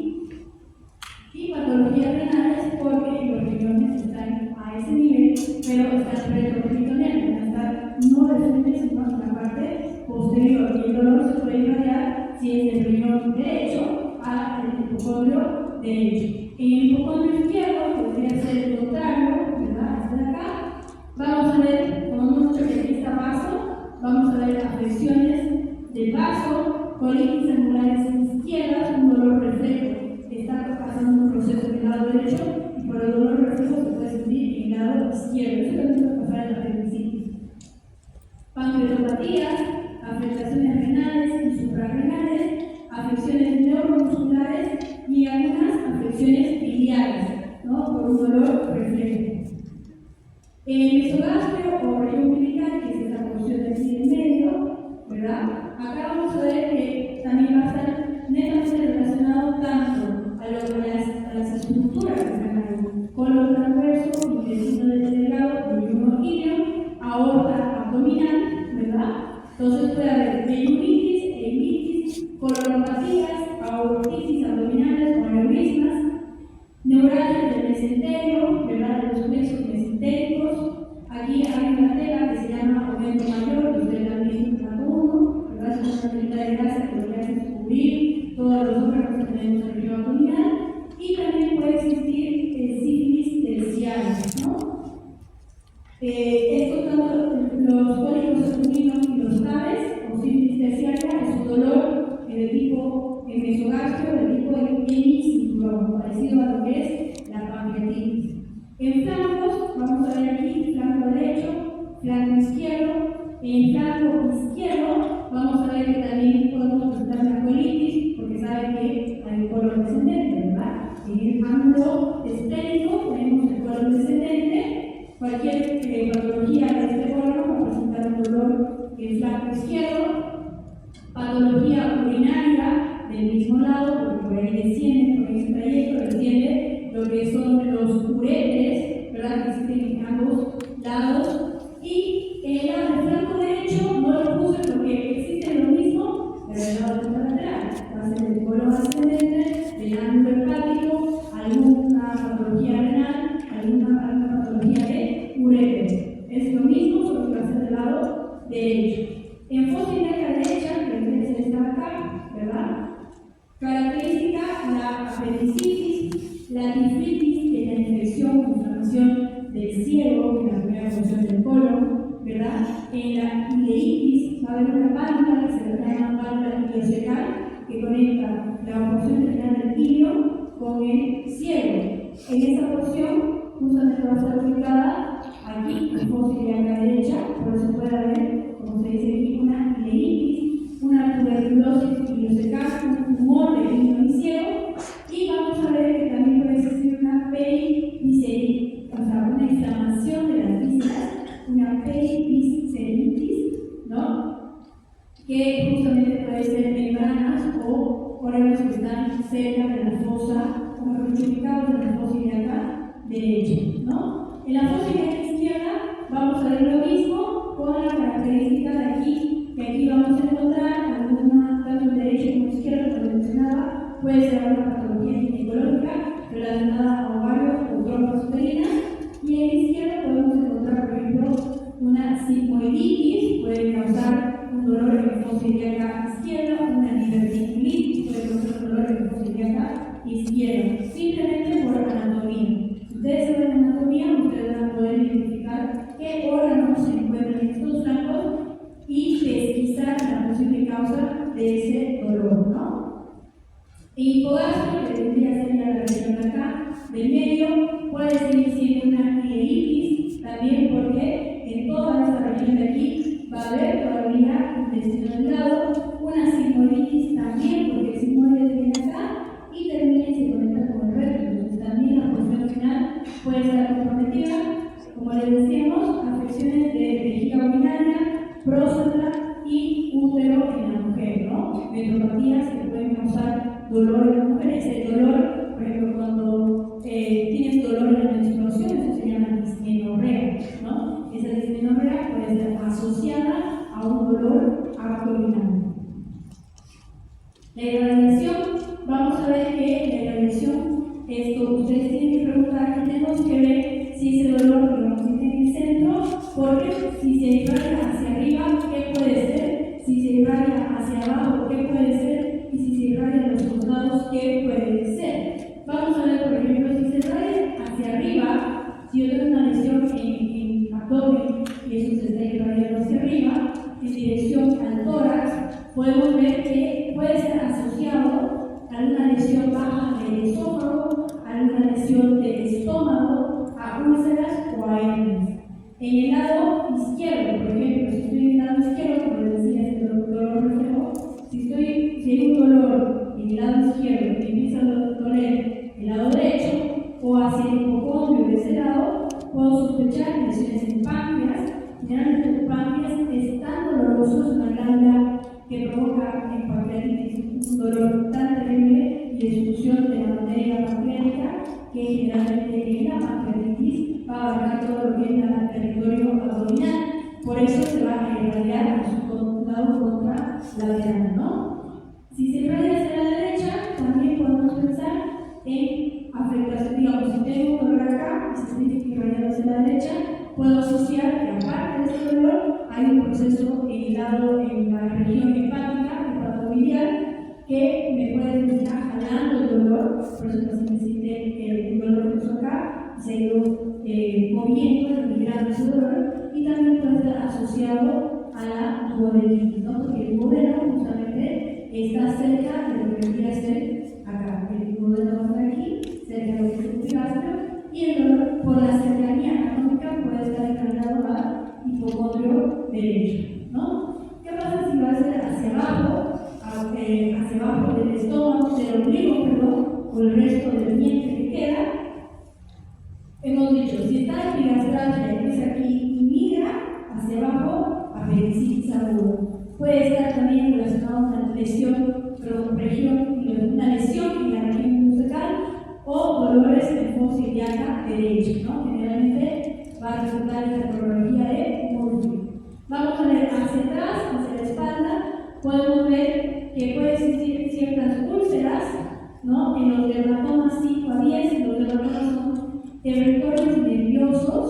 Y patologías renales, porque los riñones están a ese nivel, pero están retroperitoneales, van a estar no de frente, sino en la parte posterior. Y el dolor se puede irradiar si es del riñón derecho al hipocondrio derecho. En el hipocondrio izquierdo, podría ser el contrario, ¿verdad? Este de acá. Vamos a ver, como hemos dicho que aquí está vaso, vamos a ver afecciones del vaso, colitis angulares izquierdas, un dolor reflejo. Está pasando un proceso en el lado derecho y por el dolor reflejo se puede sentir en el lado izquierdo. Eso también puede pasar en la apendicitis. Pancreatopatías, afectaciones renales y suprarrenales, afecciones neuromusculares y algunas afecciones biliares, ¿no? Por un dolor reflejo. El mesogastrio o región umbilical, que es esta porción de aquí en medio, ¿verdad? Acá vamos a ver que también va a estar netamente relacionado tanto a las estructuras que están ahí, colon transverso, intestino delgado, yeyuno ilion, aorta abdominal, ¿verdad? Entonces puede haber yeyunitis, einitis, colonopatías, aortitis abdominales o aneurismas, neuralgias del mesenterio, ¿verdad? De los plexos mesentéricos. Aquí hay una tela que se llama aumento mayor, que ustedes la han visto en el plato 1, ¿verdad? Es una telita de grasa que lo que hace es cubrir todos los órganos que tenemos en el río abdominal. Y también puede existir sífilis terciaria, ¿no? Estos tanto los cólicos sertulinos y los TAVES, o sífilis terciaria, es un dolor de tipo mesogastrio, de tipo hemicinturón, parecido a lo que es la pancreatitis. En flancos, vamos a ver aquí, flanco derecho, flanco izquierdo. En flanco izquierdo, vamos a ver que también podemos presentar la colitis, porque saben que hay un colon descendente, ¿verdad? En el ángulo estético tenemos el colon descendente. Cualquier patología de este órgano va a presentar un dolor en el flanco izquierdo. Patología urinaria del mismo lado, porque por ahí desciende, por ese trayecto desciende lo que son los uretres, ¿verdad? Que existen en ambos lados. Y en el lado del flanco derecho no lo puse porque existe lo mismo, pero el lado lateral va a ser el colon ascendente, el ángulo hepático, alguna patología renal, alguna patología de uretre. Es lo mismo, solo que va a ser del lado derecho. En fosa ilíaca derecha, que es esta acá, ¿verdad? Característica, la apendicitis, la tiflitis, que es la infección o inflamación del ciego, que es la primera porción del colon, ¿verdad? En la ileitis va a haber una válvula que se llama válvula ileocecal, que conecta la porción terminal del ilio con el ciego. En esa porción justamente va a estar ubicada aquí, en fosa ilíaca derecha, por eso puede haber, como se dice aquí, una ileitis, una tuberculosis ileocecal, un tumor del ilio ciego, y vamos a ver que también puede existir una perivisceritis, o sea, una inflamación de las vísceras, una perivisceritis, ¿no? Que justamente puede ser membranas o órganos que están cerca de la fosa, o mejor dicho, ubicados en la fosa ilíaca derecha, ¿no? En la fosa ilíaca izquierda vamos a ver lo mismo con la característica de aquí, que aquí vamos a encontrar alguna, tanto en derecha como en izquierda, como mencionaba, puede ser alguna patología ginecológica relacionada a ovarios o trompas uterinas, y en la izquierda podemos encontrar, por ejemplo, una sigmoiditis, puede causar un dolor en la fosa ilíaca izquierda, una diverticulitis, puede causar un dolor en la fosa ilíaca izquierda, simplemente por anatomía. Si ustedes saben anatomía, ustedes van a poder identificar qué órganos se encuentran en estos flancos y pesquisar la posible causa de ese dolor, ¿no? El hipogastrio, que tendría que ser la región de acá, del medio, puede seguir siendo una ileitis, también porque en toda esta región de aquí va a haber todavía intestino delgado, una sigmoiditis también, porque el sigmoide viene acá y termina y se conecta con el recto, entonces también la porción final puede estar comprometida. Como les decíamos, afecciones de vejiga urinaria, próstata y útero en la mujer, ¿no? Metropatías que pueden causar dolor en las mujeres. El dolor, por ejemplo, cuando tienes dolor en la menstruación, eso se llama dismenorrea, ¿no? Esa dismenorrea puede ser asociada a un dolor abdominal. La irradiación, vamos a ver que la irradiación, esto ustedes tienen que preguntar, tenemos que ver si ese dolor, digamos, está en el centro, porque si se irradia hacia arriba, ¿qué puede ser? Si se irradia hacia abajo, ¿qué puede ser? Y si se irradia a los costados, ¿qué puede ser? Vamos a ver, por ejemplo, si se irradia hacia arriba, si yo tengo una lesión en abdomen y eso se está irradiando hacia arriba, en dirección al tórax, podemos ver que puede ser asociado a una lesión baja del esófago, a una lesión del estómago, a úlceras o a hernias. En el lado izquierdo, por ejemplo, si estoy en el lado izquierdo, como les decía, este dolor reflejo, si hay un dolor en el lado izquierdo y empieza a doler el lado derecho o hacia el hipocondrio de ese lado, puedo sospechar lesiones en páncreas. Generalmente el páncreas es tan doloroso, es una glándula que provoca en pancreatitis un dolor tan terrible y destrucción de la materia pancreática que generalmente en la pancreatitis va a abarcar todo lo que es el territorio abdominal. Por eso se va a irradiar a su lado contralateral, ¿no? Si se irradia hacia la derecha, también podemos pensar en afectación, digamos, si tengo un dolor acá y se tiene que irradiar hacia la derecha, puedo asociar que aparte de ese dolor hay un proceso en la región hepática, hepatobiliar, que me puede estar jalando el dolor, por eso el paciente siente el dolor que puso acá, se ha ido moviendo, migrando ese dolor, y también puede estar asociado a la duodenitis, ¿no? Porque el duodeno justamente está cerca de lo que debería ser acá. El duodeno va a estar aquí, cerca de lo que es el epigastrio, y el dolor por la cercanía anatómica puede estar encargado al hipocondrio derecho, ¿no? ¿Qué pasa si va a ser hacia abajo del estómago, del ombligo, perdón, o el resto del diente que queda? Hemos dicho, si está epigastralia y empieza aquí y migra hacia abajo, apendicitis aguda. Puede estar también relacionado con una lesión, una lesión en la región muscular o dolores en fosa ilíaca derecha, ¿no? Generalmente va a resultar en la cronología de Murphy. Vamos a ver hacia atrás, hacia la espalda, podemos ver que puede existir ciertas úlceras, ¿no? En los dermatomas 5 a 10, los dermatomas son territorios nerviosos,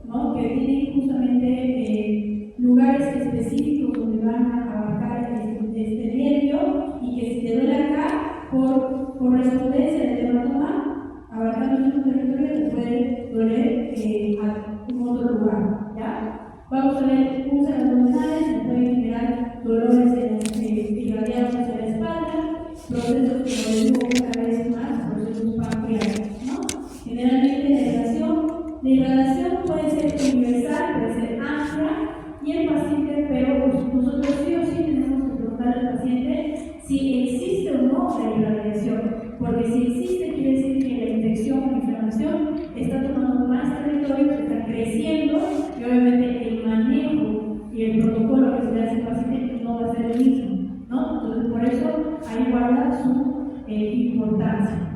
¿no? Que tienen justamente lugares específicos donde van a abarcar este nervio y que si te duele acá, por corresponder usted usa abdominales, se pueden generar dolores irradiados hacia la espalda, procesos como les digo cada vez más, procesos pancreáticos, ¿no? Generalmente la irradiación puede ser universal, puede ser amplia, y el paciente, pero nosotros sí o sí tenemos que preguntar al paciente si existe o no la irradiación, porque si existe quiere decir que la infección o inflamación está tomando más territorio, está creciendo, y obviamente el manejo y el protocolo que se le hace al paciente no va a ser el mismo, ¿no? Entonces por eso ahí guarda su importancia.